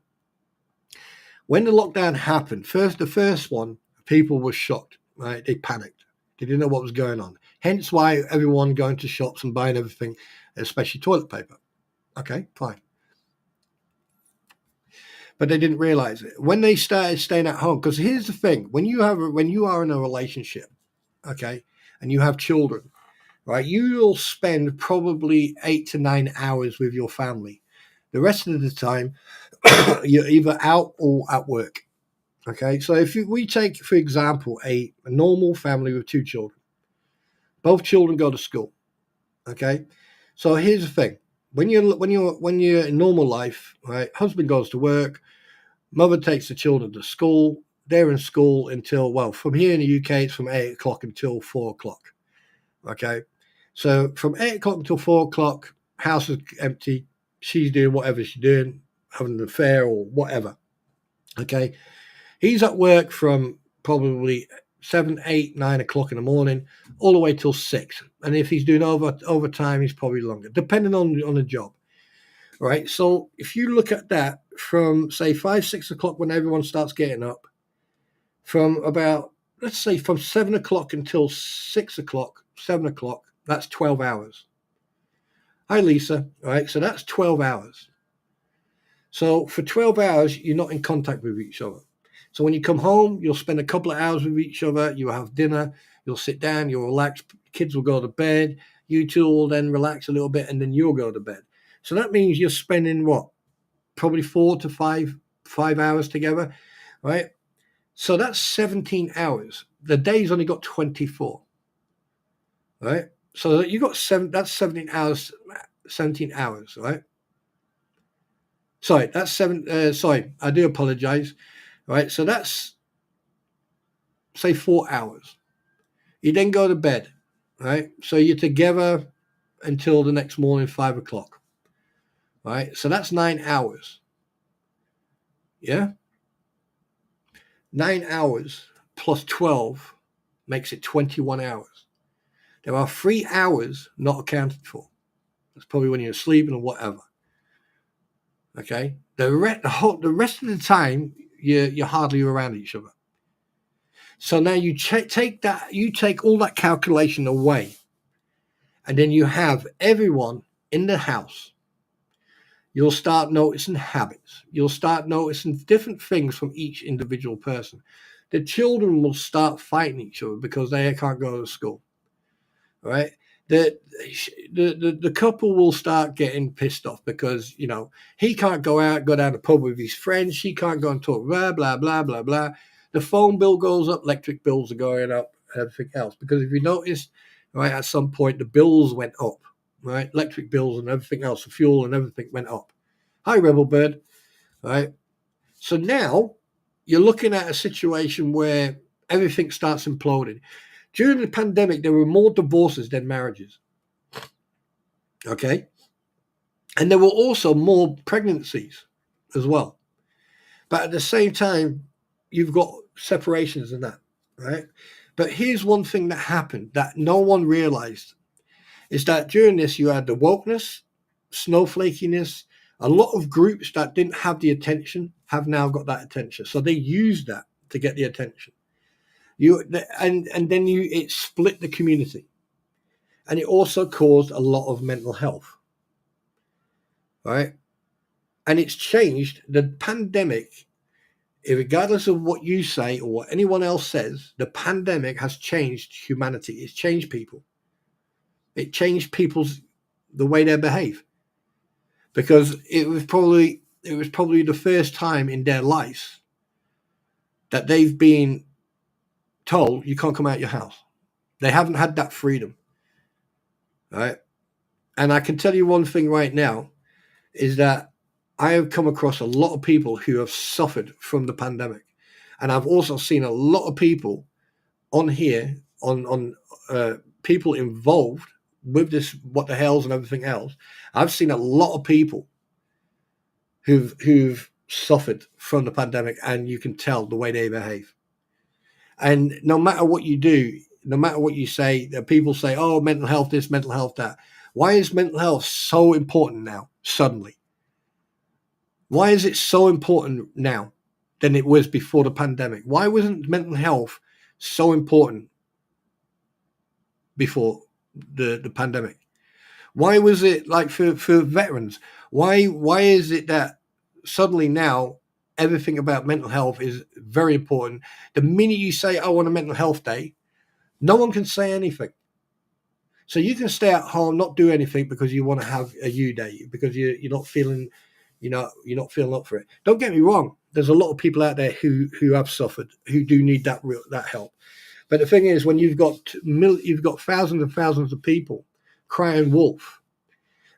When the lockdown happened, the first one, people were shocked, right? They panicked. They didn't know what was going on. Hence why everyone going to shops and buying everything, especially toilet paper. Okay, fine. But they didn't realize it when they started staying at home. Because here's the thing: when you are in a relationship, okay, and you have children, right, you'll spend probably 8 to 9 hours with your family. The rest of the time, you're either out or at work. Okay, so if we take, for example, a normal family with 2 children, both children go to school. Okay, so here's the thing: when you're in normal life, right? Husband goes to work, mother takes the children to school. They're in school until, well, from here in the UK, it's from 8 o'clock until 4 o'clock. Okay, so from 8 o'clock until 4 o'clock, house is empty. She's doing whatever she's doing, having an affair or whatever. Okay, he's at work from probably 7, 8, 9 o'clock in the morning, all the way till 6. And if he's doing overtime, he's probably longer, depending on the job. Right. So if you look at that from, say, 5, 6 o'clock when everyone starts getting up, from about, let's say, from 7 o'clock until 6 o'clock, 7 o'clock, that's 12 hours. Hi, Lisa. All right. So that's 12 hours. So for 12 hours, you're not in contact with each other. So when you come home, you'll spend a couple of hours with each other. You'll have dinner. You'll sit down. You'll relax. Kids will go to bed. You two will then relax a little bit, and then you'll go to bed. So that means you're spending what? Probably 4 to 5 hours together, right? So that's 17 hours. The day's only got 24, right? So you got that's 17 hours. 17 hours, right? Sorry, that's sorry, I do apologize. Right, so that's, say, 4 hours. You then go to bed, right? So you're together until the next morning, 5 o'clock, right? So that's 9 hours. Yeah? 9 hours plus 12 makes it 21 hours. There are 3 hours not accounted for. That's probably when you're sleeping or whatever. Okay? The rest of the time, you're hardly around each other. So now you take all that calculation away, and then you have everyone in the house. You'll start noticing habits. You'll start noticing different things from each individual person. The children will start fighting each other because they can't go to school, right? The couple will start getting pissed off because, he can't go down the pub with his friends. She can't go and talk, blah, blah, blah, blah, blah. The phone bill goes up, electric bills are going up, and everything else. Because if you notice, right, at some point, the bills went up, right? Electric bills and everything else, the fuel and everything went up. Hi, Rebel Bird, right? So now you're looking at a situation where everything starts imploding. During the pandemic, there were more divorces than marriages, okay? And there were also more pregnancies as well. But at the same time, you've got separations and that, right? But here's one thing that happened that no one realized, is that during this, you had the wokeness, snowflakiness. A lot of groups that didn't have the attention have now got that attention. So they use that to get the attention. It split the community. And it also caused a lot of mental health, right? And it's changed. The pandemic, regardless of what you say or what anyone else says, the pandemic has changed humanity. It's changed people. It changed the way they behave, because it was probably the first time in their lives that they've been told you can't come out your house. They haven't had that freedom, right? And I can tell you one thing right now, is that I have come across a lot of people who have suffered from the pandemic. And I've also seen a lot of people on here, on people involved with this, what the hells and everything else. I've seen a lot of people who've suffered from the pandemic, and you can tell the way they behave. And no matter what you do, no matter what you say, people say, oh, mental health this, mental health that. Why is mental health so important now, suddenly? Why is it so important now than it was before the pandemic? Why wasn't mental health so important before the pandemic? Why was it like for veterans? Why is it that suddenly now everything about mental health is very important? The minute you say, I want a mental health day, No one can say anything. So you can stay at home, not do anything because you want to have a U day, because you're not feeling, you're not feeling up for it. Don't get me wrong. There's a lot of people out there who have suffered, who do need that help. But the thing is, when you've got thousands and thousands of people crying wolf,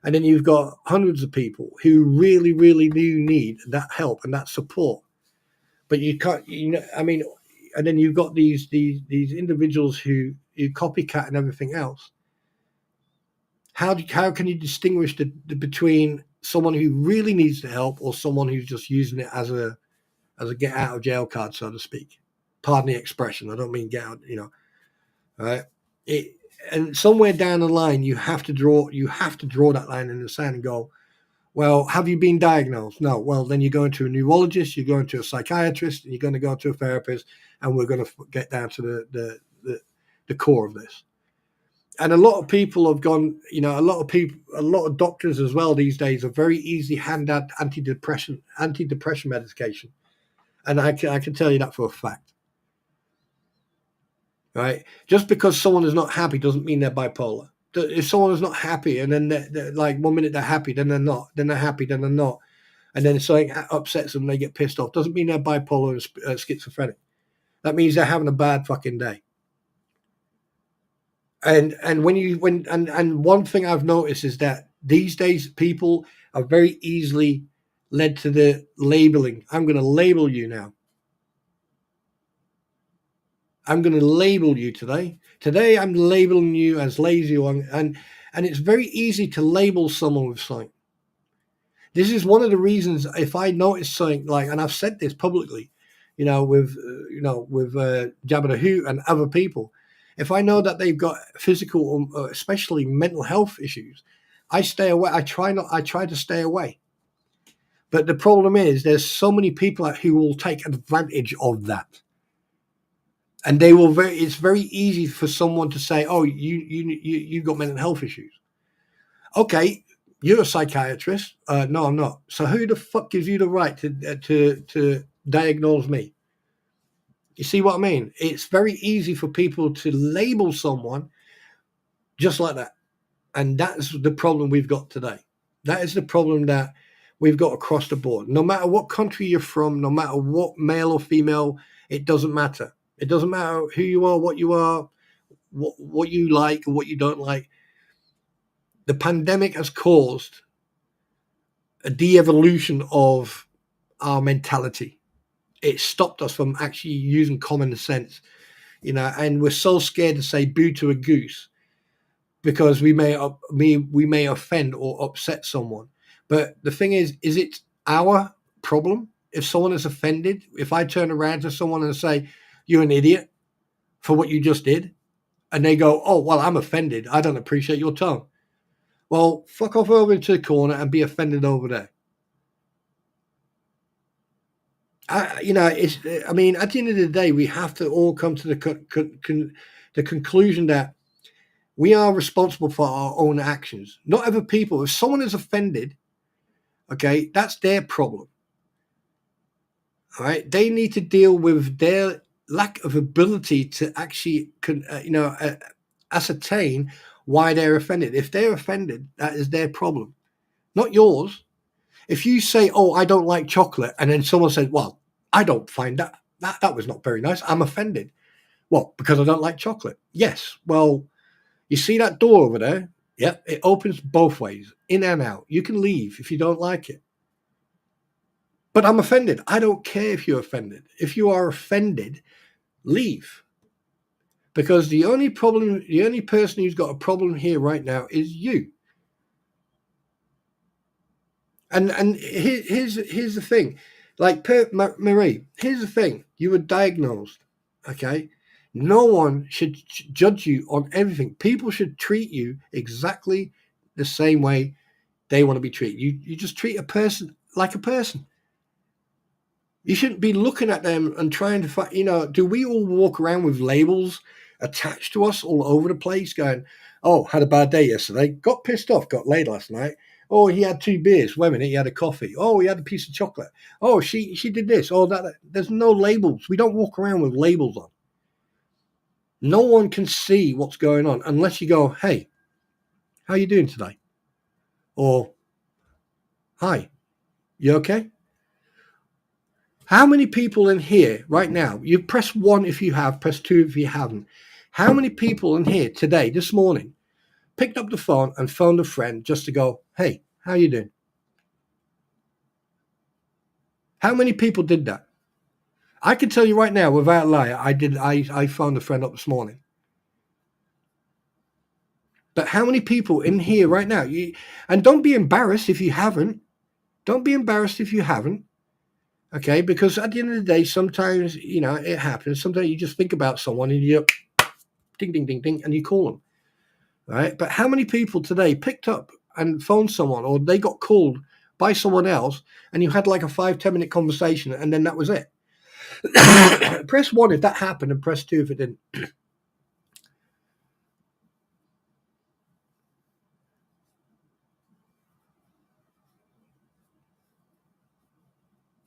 and then you've got hundreds of people who really, really do need that help and that support, but you can't, I mean, and then you've got these individuals who copycat and everything else. How can you distinguish between someone who really needs the help or someone who's just using it as a get out of jail card, so to speak? Pardon the expression. I don't mean get out. Right? And somewhere down the line, you have to draw that line in the sand and go, well, have you been diagnosed? No. Well, then you're going to a neurologist, you're going to a psychiatrist, and you're going to go to a therapist, and we're going to get down to the core of this. And a lot of people have gone, a lot of doctors as well these days are very easy hand out antidepressant medication. And I can tell you that for a fact. Right? Just because someone is not happy doesn't mean they're bipolar. If someone is not happy and then they're like 1 minute they're happy, then they're not, then they're happy, then they're not. And then something upsets them, they get pissed off. Doesn't mean they're bipolar and schizophrenic. That means they're having a bad fucking day. And one thing I've noticed is that these days people are very easily led to the labeling. I'm going to label you now. I'm going to label you today. Today I'm labeling you as lazy, and it's very easy to label someone with something. This is one of the reasons if I notice something like, and I've said this publicly, with Jabba the Hoot and other people. If I know that they've got physical, especially mental health issues, I stay away. I try to stay away. But the problem is, there's so many people who will take advantage of that, and they will it's very easy for someone to say, "Oh, you got mental health issues." Okay, you're a psychiatrist. No, I'm not. So who the fuck gives you the right to diagnose me? You see what I mean? It's very easy for people to label someone just like that. And that's the problem we've got today. That is the problem that we've got across the board. No matter what country you're from, no matter what male or female, it doesn't matter. It doesn't matter who you are, what you like or what you don't like. The pandemic has caused a de-evolution of our mentality. It stopped us from actually using common sense, and we're so scared to say boo to a goose because we may offend or upset someone. But the thing is it our problem if someone is offended? If I turn around to someone and say, you're an idiot for what you just did, and they go, oh, well, I'm offended. I don't appreciate your tone. Well, fuck off over into the corner and be offended over there. At the end of the day, we have to all come to the conclusion that we are responsible for our own actions, not other people. If someone is offended, okay, that's their problem. All right, they need to deal with their lack of ability to actually, ascertain why they're offended. If they're offended, that is their problem, not yours. If you say, "Oh, I don't like chocolate," and then someone says, "Well, I don't find that was not very nice. I'm offended." Well, because I don't like chocolate. Yes. Well, you see that door over there? Yep. It opens both ways, in and out. You can leave if you don't like it. But I'm offended. I don't care if you're offended. If you are offended, leave. Because the only person who's got a problem here right now is you. And here's the thing. Like Marie, here's the thing. You were diagnosed, okay? No one should judge you on everything. People should treat you exactly the same way they want to be treated. You just treat a person like a person. You shouldn't be looking at them and trying to find, do we all walk around with labels attached to us all over the place going, oh, had a bad day yesterday, got pissed off, got laid last night. Oh, he had 2 beers. Wait a minute, he had a coffee. Oh, he had a piece of chocolate. Oh, she did this. Oh, that. There's no labels. We don't walk around with labels on. No one can see what's going on unless you go, hey, how you doing today? Or, hi, you okay? How many people in here right now, you press 1 if you have, press 2 if you haven't. How many people in here today, this morning, picked up the phone and phoned a friend just to go, hey, how you doing? How many people did that? I can tell you right now, without a lie, I phoned a friend up this morning. But how many people in here right now? And don't be embarrassed if you haven't. Don't be embarrassed if you haven't. Okay, because at the end of the day, sometimes, it happens. Sometimes you just think about someone and you ding, ding, ding, ding, and you call them. Right? But how many people today picked up and phoned someone, or they got called by someone else, and you had like a 5-10 minute conversation, and then that was it? Press 1 if that happened, and press 2 if it didn't.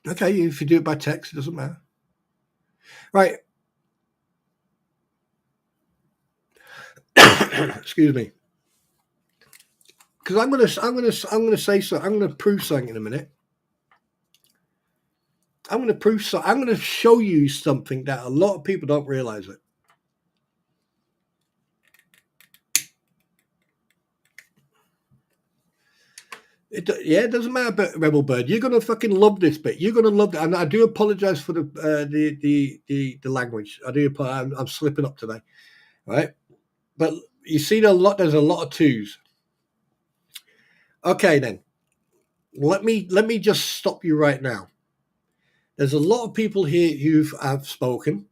Okay, if you do it by text, it doesn't matter. Right. Excuse me. Because I'm gonna say so. I'm gonna prove something in a minute. I'm gonna show you something that a lot of people don't realize it. It doesn't matter about Rebel Bird. You're gonna fucking love this bit. You're gonna love it. And I do apologize for the language. I'm slipping up today, right? But you see, there's a lot of twos. Okay, then let me just stop you right now. There's a lot of people here who have spoken,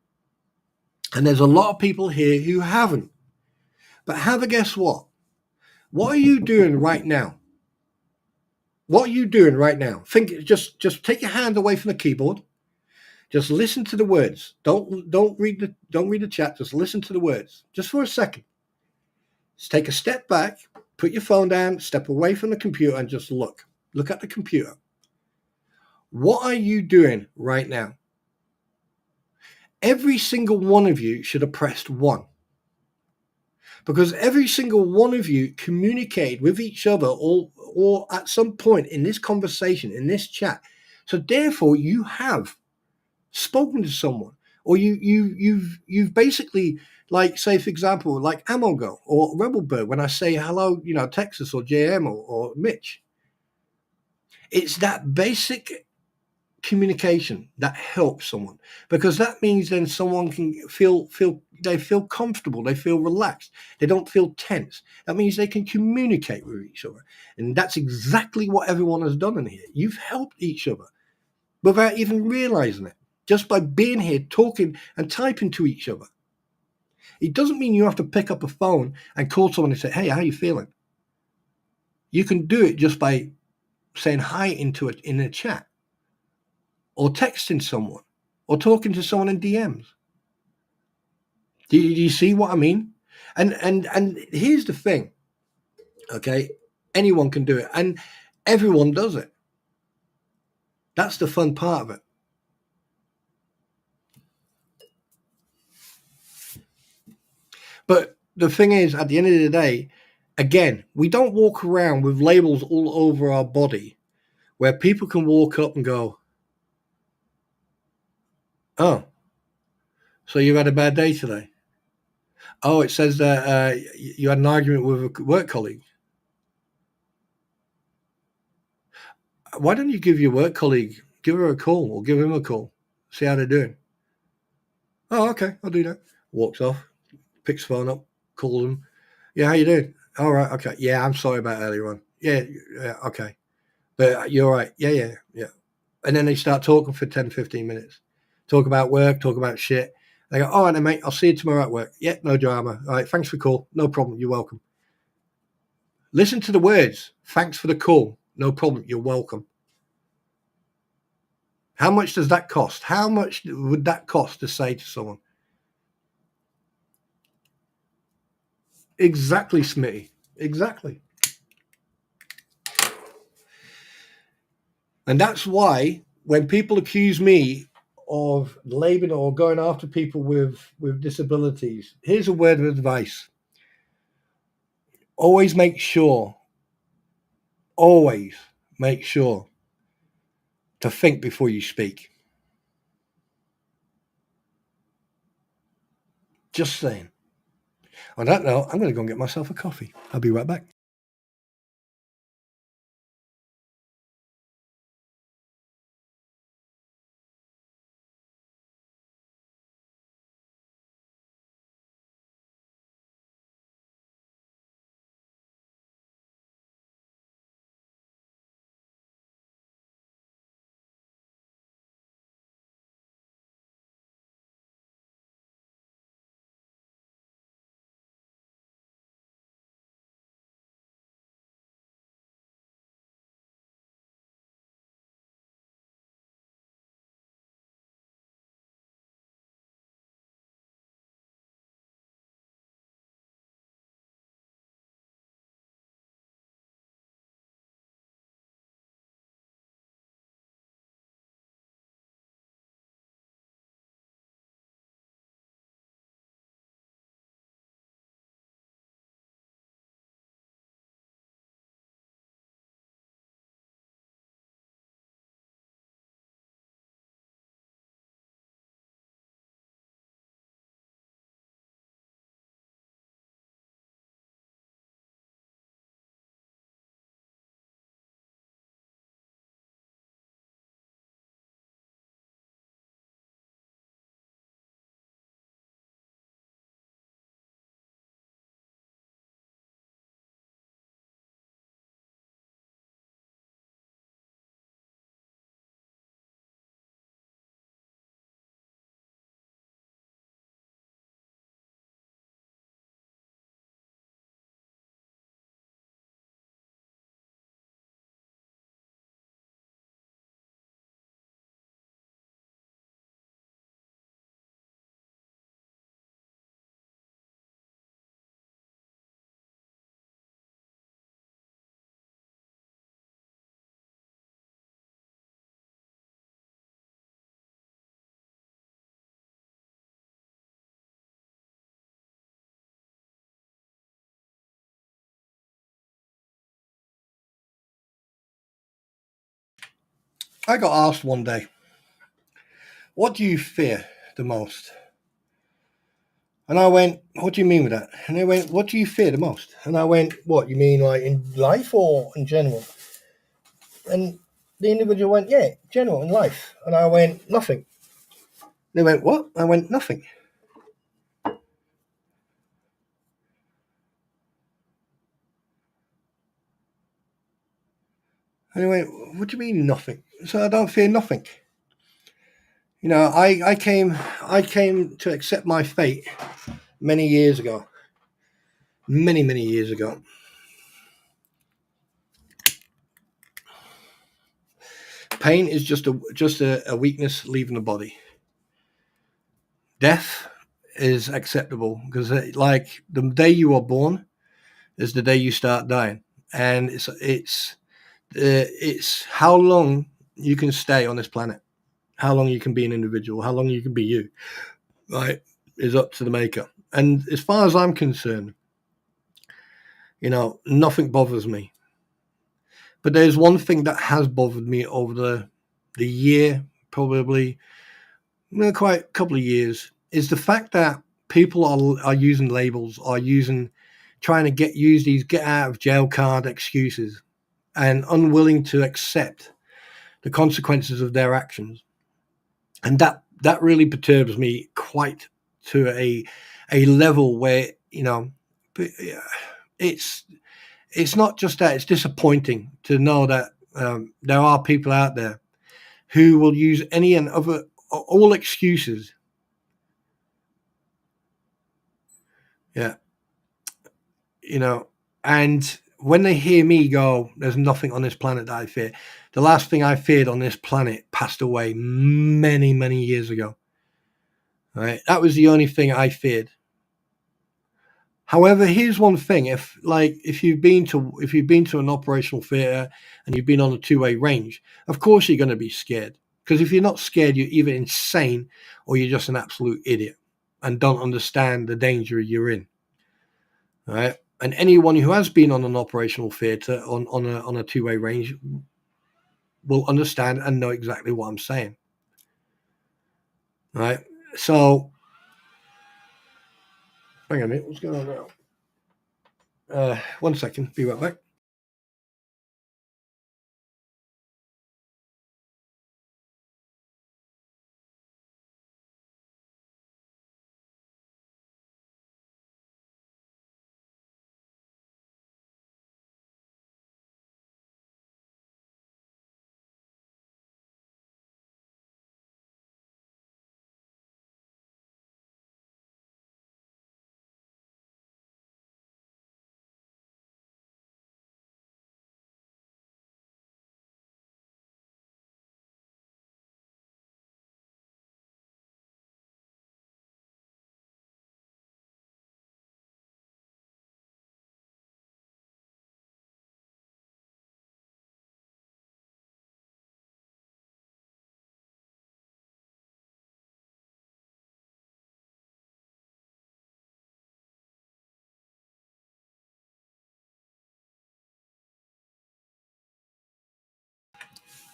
and there's a lot of people here who haven't. But have a guess what? What are you doing right now? What are you doing right now? Think. Just take your hand away from the keyboard. Just listen to the words. Don't read the chat. Just listen to the words. Just for a second. Just take a step back. Put your phone down. Step away from the computer and just look. Look at the computer. What are you doing right now? Every single one of you should have pressed 1. Because every single one of you communicated with each other or at some point in this conversation, in this chat. So therefore, you have spoken to someone, or you've basically, like, say for example, like Amongo or Rebel Bird, when I say hello, Texas or JM or Mitch. It's that basic communication that helps someone, because that means then someone can feel comfortable, they feel relaxed, they don't feel tense. That means they can communicate with each other, and that's exactly what everyone has done in here. You've helped each other without even realizing it, just by being here talking and typing to each other. It doesn't mean you have to pick up a phone and call someone and say, hey, how you feeling? You can do it just by saying hi into it in a chat, or texting someone, or talking to someone in DMs. Do you see what I mean? And here's the thing, okay? Anyone can do it, and everyone does it. That's the fun part of it. But the thing is, at the end of the day, again, we don't walk around with labels all over our body where people can walk up and go, oh, so you had a bad day today? Oh, it says that you had an argument with a work colleague. Why don't you give your work colleague, give her a call or give him a call, see how they're doing? Oh, okay, I'll do that. Walks off, picks the phone up, calls them. Yeah, how you doing? All right, okay. Yeah, I'm sorry about earlier on. Yeah, okay. But you're all right. Yeah. And then they start talking for 10, 15 minutes. Talk about work, talk about shit. They go, all right then, mate, I'll see you tomorrow at work. Yeah, no drama. All right, thanks for the call. No problem. You're welcome. Listen to the words. Thanks for the call. No problem. You're welcome. How much does that cost? How much would that cost to say to someone? Exactly, Smitty. Exactly. And that's why when people accuse me of labeling or going after people with disabilities, here's a word of advice. Always make sure to think before you speak. Just saying. On that note, I'm going to go and get myself a coffee. I'll be right back. I got asked one day, what do you fear the most? And I went, what do you mean with that? And they went, what do you fear the most? And I went, what, you mean like in life or in general? And the individual went, yeah, general in life. And I went, nothing. They went, what? I went, nothing. And they went, what do you mean nothing? So I don't fear nothing. You know, I came to accept my fate many years ago. Many years ago. Pain is just a weakness leaving the body. Death is acceptable because, like, the day you are born is the day you start dying, and it's how long you can stay on this planet, how long you can be an individual, how long you can be you, right? Is up to the maker. And as far as I'm concerned, you know, nothing bothers me. But there's one thing that has bothered me over the year, probably quite a couple of years, is the fact that people are using labels, are trying to use these get out of jail card excuses, and unwilling to accept the consequences of their actions. And that really perturbs me quite to a level where, you know, it's not just that, it's disappointing to know that there are people out there who will use any and other all excuses. Yeah. You know, and when they hear me go, there's nothing on this planet that I fear. The last thing I feared on this planet passed away many years ago. Right? That was the only thing I feared. However, here's one thing: if you've been to an operational theatre and you've been on a two-way range, of course you're going to be scared Because if you're not scared, you're either insane or you're just an absolute idiot and don't understand the danger you're in. Right? And anyone who has been on an operational theatre on a two-way range will understand and know exactly what I'm saying. Right? So, hang on a minute, what's going on now? 1 second, be right back.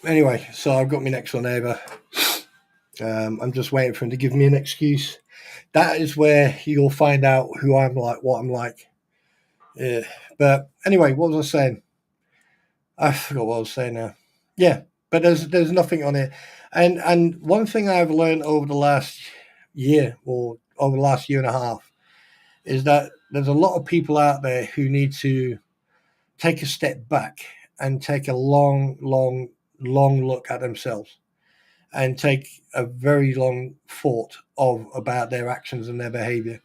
Anyway, so I've got my next door neighbour. I'm just waiting for him to give me an excuse. That is where you'll find out who I'm like, what I'm like. Yeah. But anyway, what was I saying? I forgot what I was saying now. Yeah, but there's nothing on it. And one thing I've learned over the last year or over the last year and a half is that there's a lot of people out there who need to take a step back and take a long look at themselves and take a very long thought about their actions and their behavior,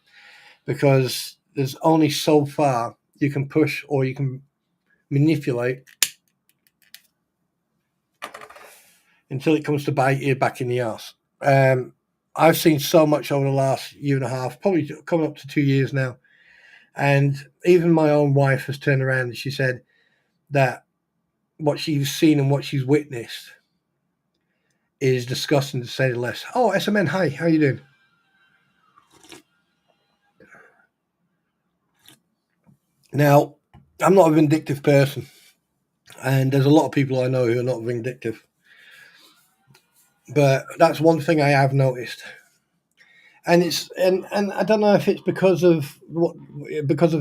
because there's only so far you can push or you can manipulate until it comes to bite you back in the ass. I've seen so much over the last year and a half, probably coming up to 2 years now, and even my own wife has turned around and she said that what she's seen and what she's witnessed is disgusting, to say the least. Oh, SMN, hi, how you doing? Now, I'm not a vindictive person, and there's a lot of people I know who are not vindictive. But that's one thing I have noticed. And I don't know if it's because of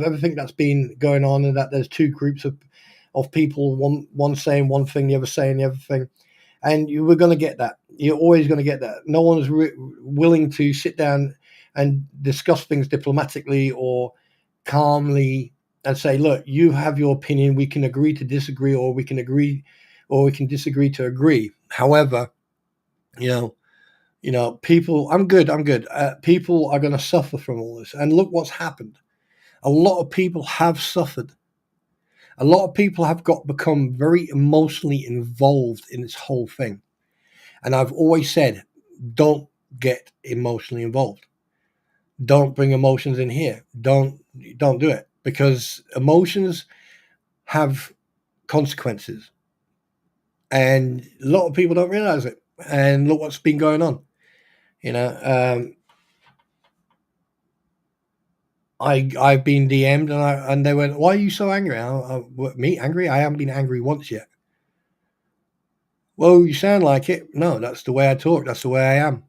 everything that's been going on, and that there's two groups of people, one saying one thing, the other saying the other thing, and you were going to get that. You're always going to get that. No one's willing to sit down and discuss things diplomatically or calmly and say, look, you have your opinion. We can agree to disagree, or we can disagree to agree. However, people. I'm good. People are going to suffer from all this, and look what's happened. A lot of people have suffered. A lot of people have become very emotionally involved in this whole thing. And I've always said, don't get emotionally involved. Don't bring emotions in here. Don't do it, because emotions have consequences. And a lot of people don't realize it. And look what's been going on. I've been DM'd and they went, "Why are you so angry?" Me angry? I haven't been angry once yet. Well, you sound like it. No, that's the way I talk. That's the way I am.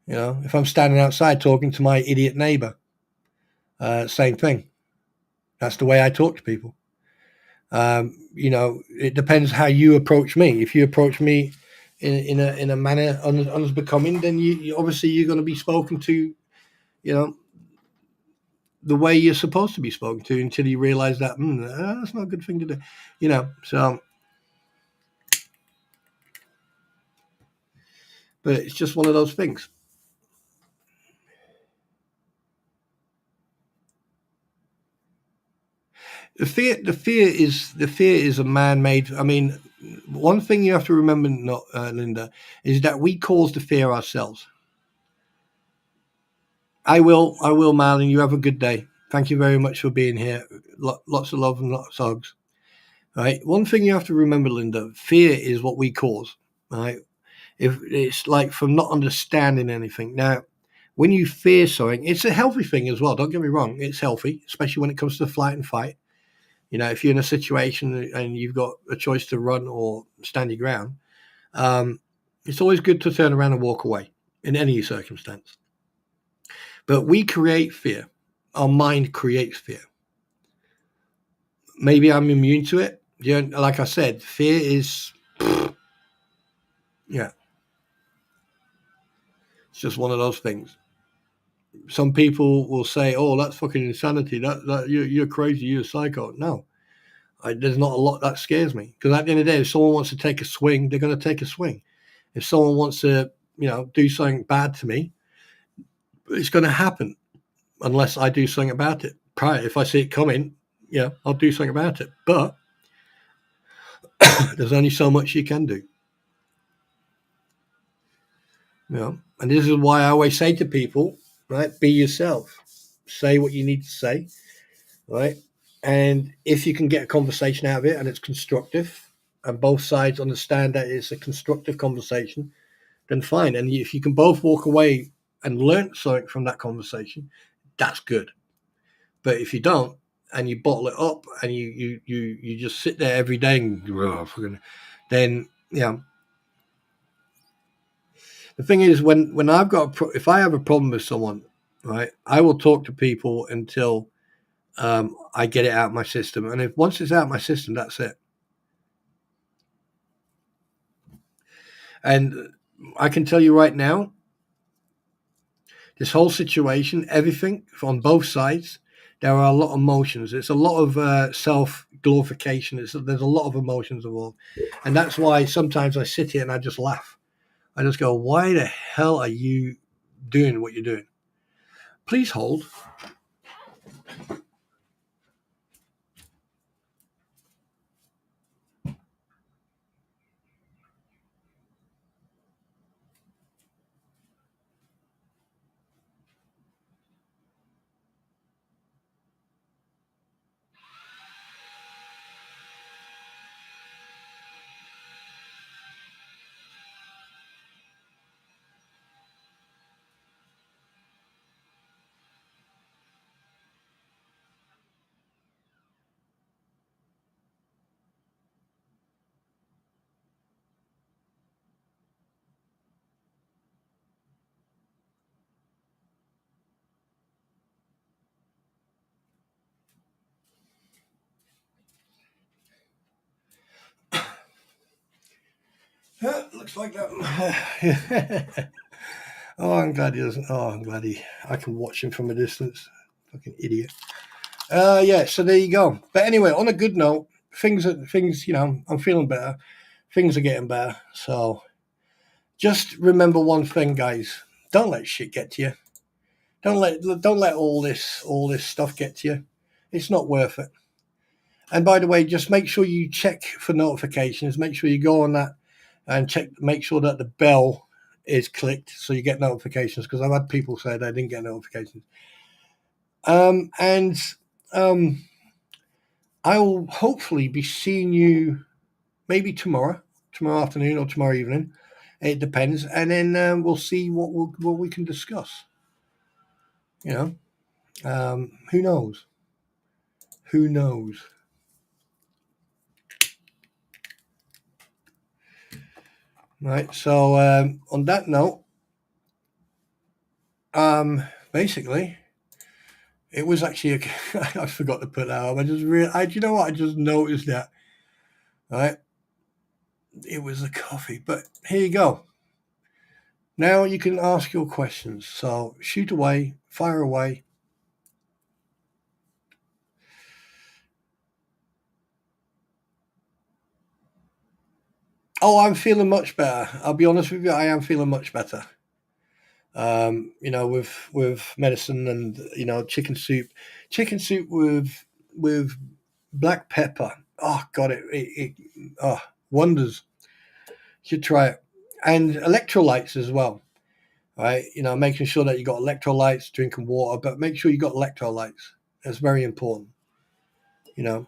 If I'm standing outside talking to my idiot neighbor, same thing. That's the way I talk to people. It depends how you approach me. If you approach me in a manner unbecoming, then you obviously you're going to be spoken to, the way you're supposed to be spoken to, until you realize that that's not a good thing to do. So. But it's just one of those things. The fear is a man-made. I mean, one thing you have to remember, Linda, is that we cause the fear ourselves. I will, Marlon. You have a good day. Thank you very much for being here. Lots of love and lots of hugs. Right. One thing you have to remember, Linda, fear is what we cause. Right. If it's like from not understanding anything. Now, when you fear something, it's a healthy thing as well. Don't get me wrong; it's healthy, especially when it comes to flight and fight. If you're in a situation and you've got a choice to run or stand your ground, it's always good to turn around and walk away in any circumstance. But we create fear. Our mind creates fear. Maybe I'm immune to it. Like I said, fear is, yeah, it's just one of those things. Some people will say, "Oh, that's fucking insanity. That you're crazy. You're a psycho." No, there's not a lot that scares me, because at the end of the day, if someone wants to take a swing, they're going to take a swing. If someone wants to, do something bad to me, it's going to happen unless I do something about it. If I see it coming, I'll do something about it. But there's only so much you can do. And this is why I always say to people, right, be yourself. Say what you need to say, right? And if you can get a conversation out of it and it's constructive and both sides understand that it's a constructive conversation, then fine. And if you can both walk away and learn something from that conversation, that's good. But if you don't, and you bottle it up and you just sit there every day and then the thing is, when I've got if I have a problem with someone, right, I will talk to people until I get it out of my system, and if once it's out of my system, that's it. And I can tell you right now, this whole situation, everything on both sides, there are a lot of emotions. It's a lot of self-glorification. There's a lot of emotions involved. And that's why sometimes I sit here and I just laugh. I just go, why the hell are you doing what you're doing? Please hold. Looks like that. Oh, I'm glad he doesn't. Oh, I'm glad I can watch him from a distance. Fucking idiot. Yeah. So there you go. But anyway, on a good note, things. I'm feeling better. Things are getting better. So just remember one thing, guys. Don't let shit get to you. Don't let all this stuff get to you. It's not worth it. And by the way, just make sure you check for notifications. Make sure you go on that and make sure that the bell is clicked so you get notifications, because I've had people say they didn't get notifications. And I will hopefully be seeing you maybe tomorrow afternoon or tomorrow evening. It depends, and then we'll see what we can discuss. Who knows? Who knows? Right. So on that note, basically, it was actually I forgot to put that up. You know what? I just noticed that. Right. It was a coffee, but here you go. Now you can ask your questions. So shoot away, fire away. Oh, I'm feeling much better. I'll be honest with you, I am feeling much better. With medicine and chicken soup with black pepper. Oh God, it wonders. You should try it, and electrolytes as well. Right, making sure that you got electrolytes, drinking water, but make sure you got electrolytes. That's very important. You know,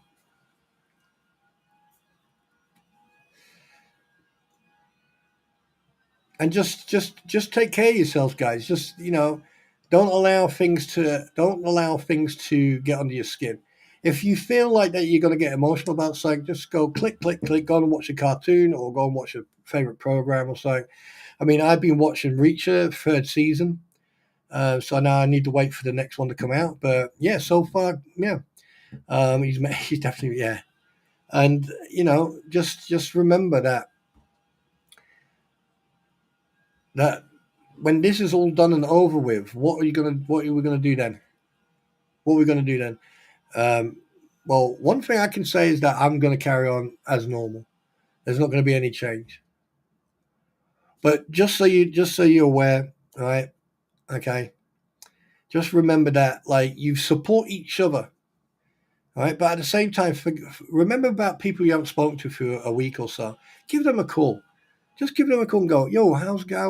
and just take care of yourselves, guys. Just don't allow things to get under your skin. If you feel like that you're going to get emotional about something, just go click, click, click, go and watch a cartoon or go and watch a favorite program or something. I mean, I've been watching Reacher, third season. So now I need to wait for the next one to come out. But yeah, so far, yeah. He's definitely, yeah. And, just remember that when this is all done and over with, what are we gonna do then? What are we gonna do then? Well, one thing I can say is that I'm gonna carry on as normal. There's not gonna be any change. But just so you're aware, all right? Okay. Just remember that, like, you support each other, all right? But at the same time, remember about people you haven't spoken to for a week or so. Give them a call. Just give them a call and go, yo,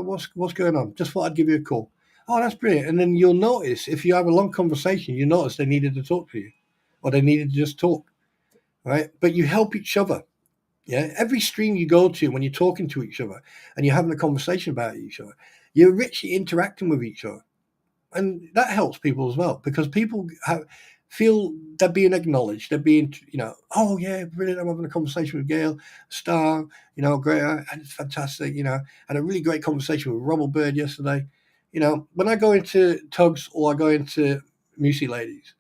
what's going on? Just thought I'd give you a call. Oh, that's brilliant. And then you'll notice, if you have a long conversation, you notice they needed to talk to you or they needed to just talk, right? But you help each other. Yeah. Every stream you go to when you're talking to each other and you're having a conversation about each other, you're richly interacting with each other. And that helps people as well, because people feel they're being acknowledged. They're being, oh yeah, brilliant. I'm having a conversation with Gail Star, great, and it's fantastic. Had a really great conversation with Robert Bird yesterday. When I go into Tugs or I go into Moosey Ladies,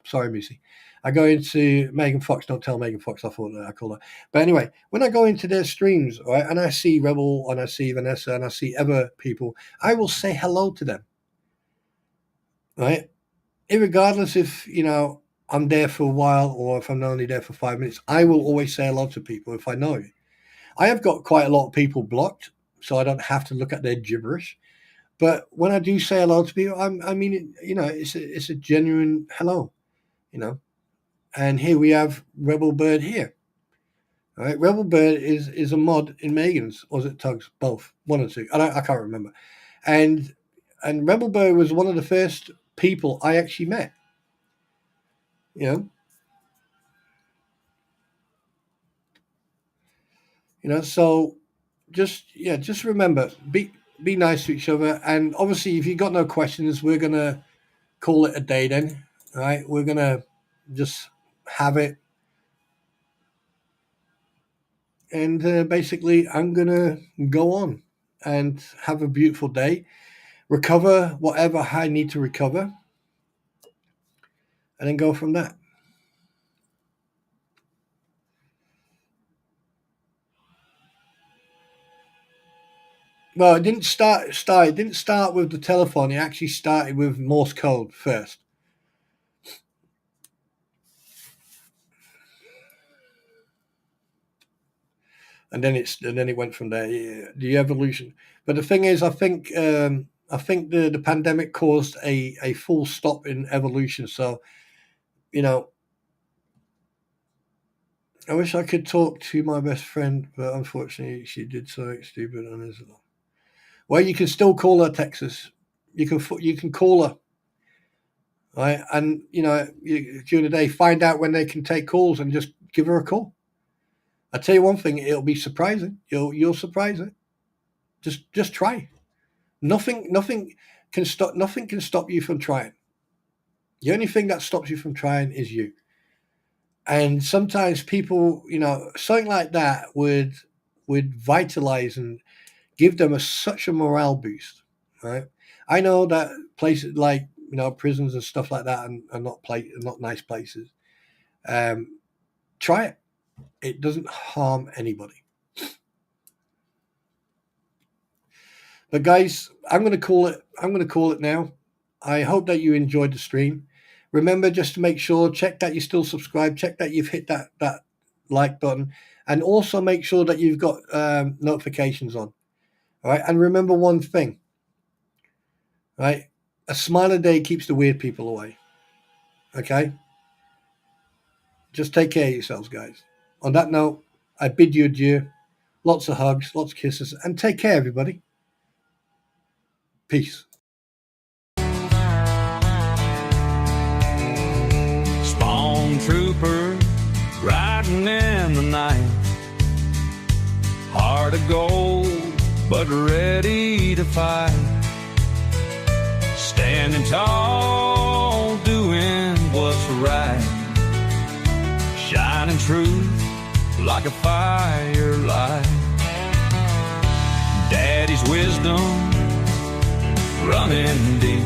sorry, Moosey. I go into Megan Fox. Don't tell Megan Fox I thought I call her. But anyway, when I go into their streams, right, and I see Rebel and I see Vanessa and I see other people, I will say hello to them. Right? Irregardless if, I'm there for a while or if I'm only there for 5 minutes, I will always say hello to people if I know you. I have got quite a lot of people blocked, so I don't have to look at their gibberish. But when I do say hello to people, I mean, it's a genuine hello, And here we have Rebel Bird here. All right, Rebel Bird is a mod in Megan's, or is it Tugs? Both, one or two. I can't remember. And Rebel Bird was one of the first people I actually met. So just remember, be nice to each other. And obviously, if you've got no questions, we're gonna call it a day then. All right, we're gonna just have it. And basically, I'm gonna go on and have a beautiful day, recover whatever I need to recover, and then go from that. Well, it didn't start. It didn't start with the telephone. It actually started with Morse code first, and then it went from there. Yeah, the evolution. But the thing is, I think the pandemic caused a full stop in evolution. So, I wish I could talk to my best friend, but unfortunately, she did something stupid on his. Well, you can still call her, Texas. You can call her, right? And during the day, find out when they can take calls and just give her a call. I tell you one thing, it'll be surprising. You'll surprise it. Just try. Nothing can stop you from trying. The only thing that stops you from trying is you. And sometimes people, something like that would vitalize and give them such a morale boost, right? I know that places like prisons and stuff like that are not nice places. Try it. It doesn't harm anybody. But guys, I'm going to call it now. I hope that you enjoyed the stream. Remember, just to make sure, check that you're still subscribed, check that you've hit that like button, and also make sure that you've got notifications on. All right, and remember one thing. Right, a smile a day keeps the weird people away. Okay, just take care of yourselves, guys. On that note, I bid you adieu. Lots of hugs, lots of kisses, and take care, everybody. Peace. Spawn trooper riding in the night, heart of gold but ready to fight. Standing tall, doing what's right. Shining truth like a firelight. Daddy's wisdom running deep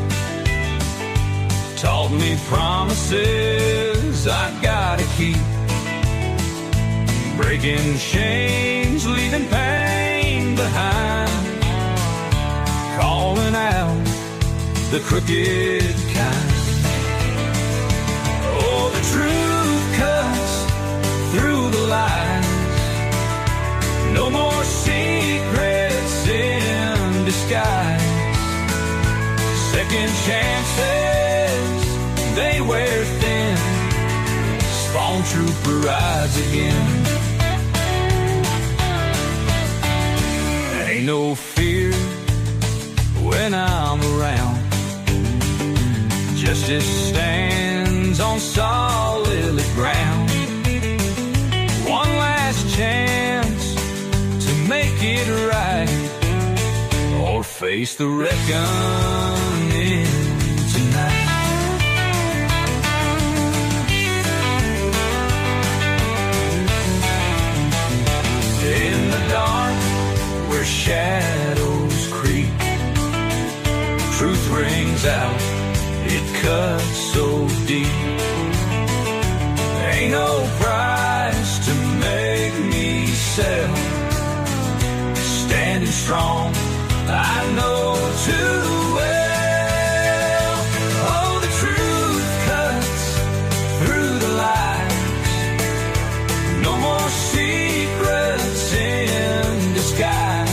taught me promises I gotta keep. Breaking chains, leaving pain behind. Calling out the crooked kind. Oh, the truth cuts through the lies. No more secrets in disguise. Second chances, they wear thin. Spawn trooper rides again. Ain't no fear when I'm around. Justice stands on solid ground. One last chance to make it right, or face the reckoning tonight. In the dark where shadows creep, truth rings out, it cuts so deep. Ain't no price to make me sell. Standing strong, I know too well. Oh, the truth cuts through the lies. No more secrets in disguise.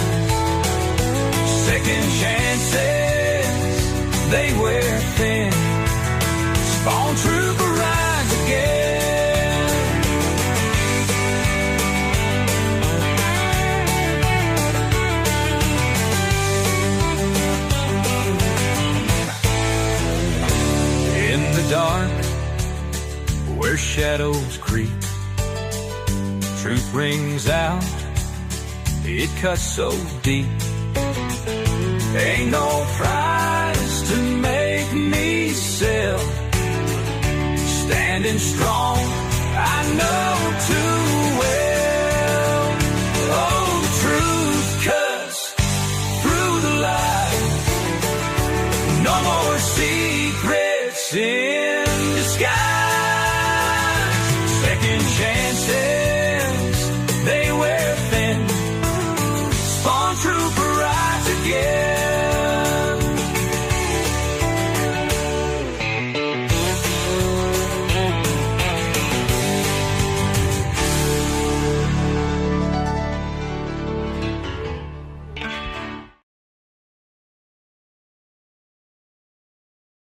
Second chances, they wear thin. Spawn trooper rides again. In the dark where shadows creep, truth rings out, it cuts so deep. Ain't no price to make me sell. Standing strong,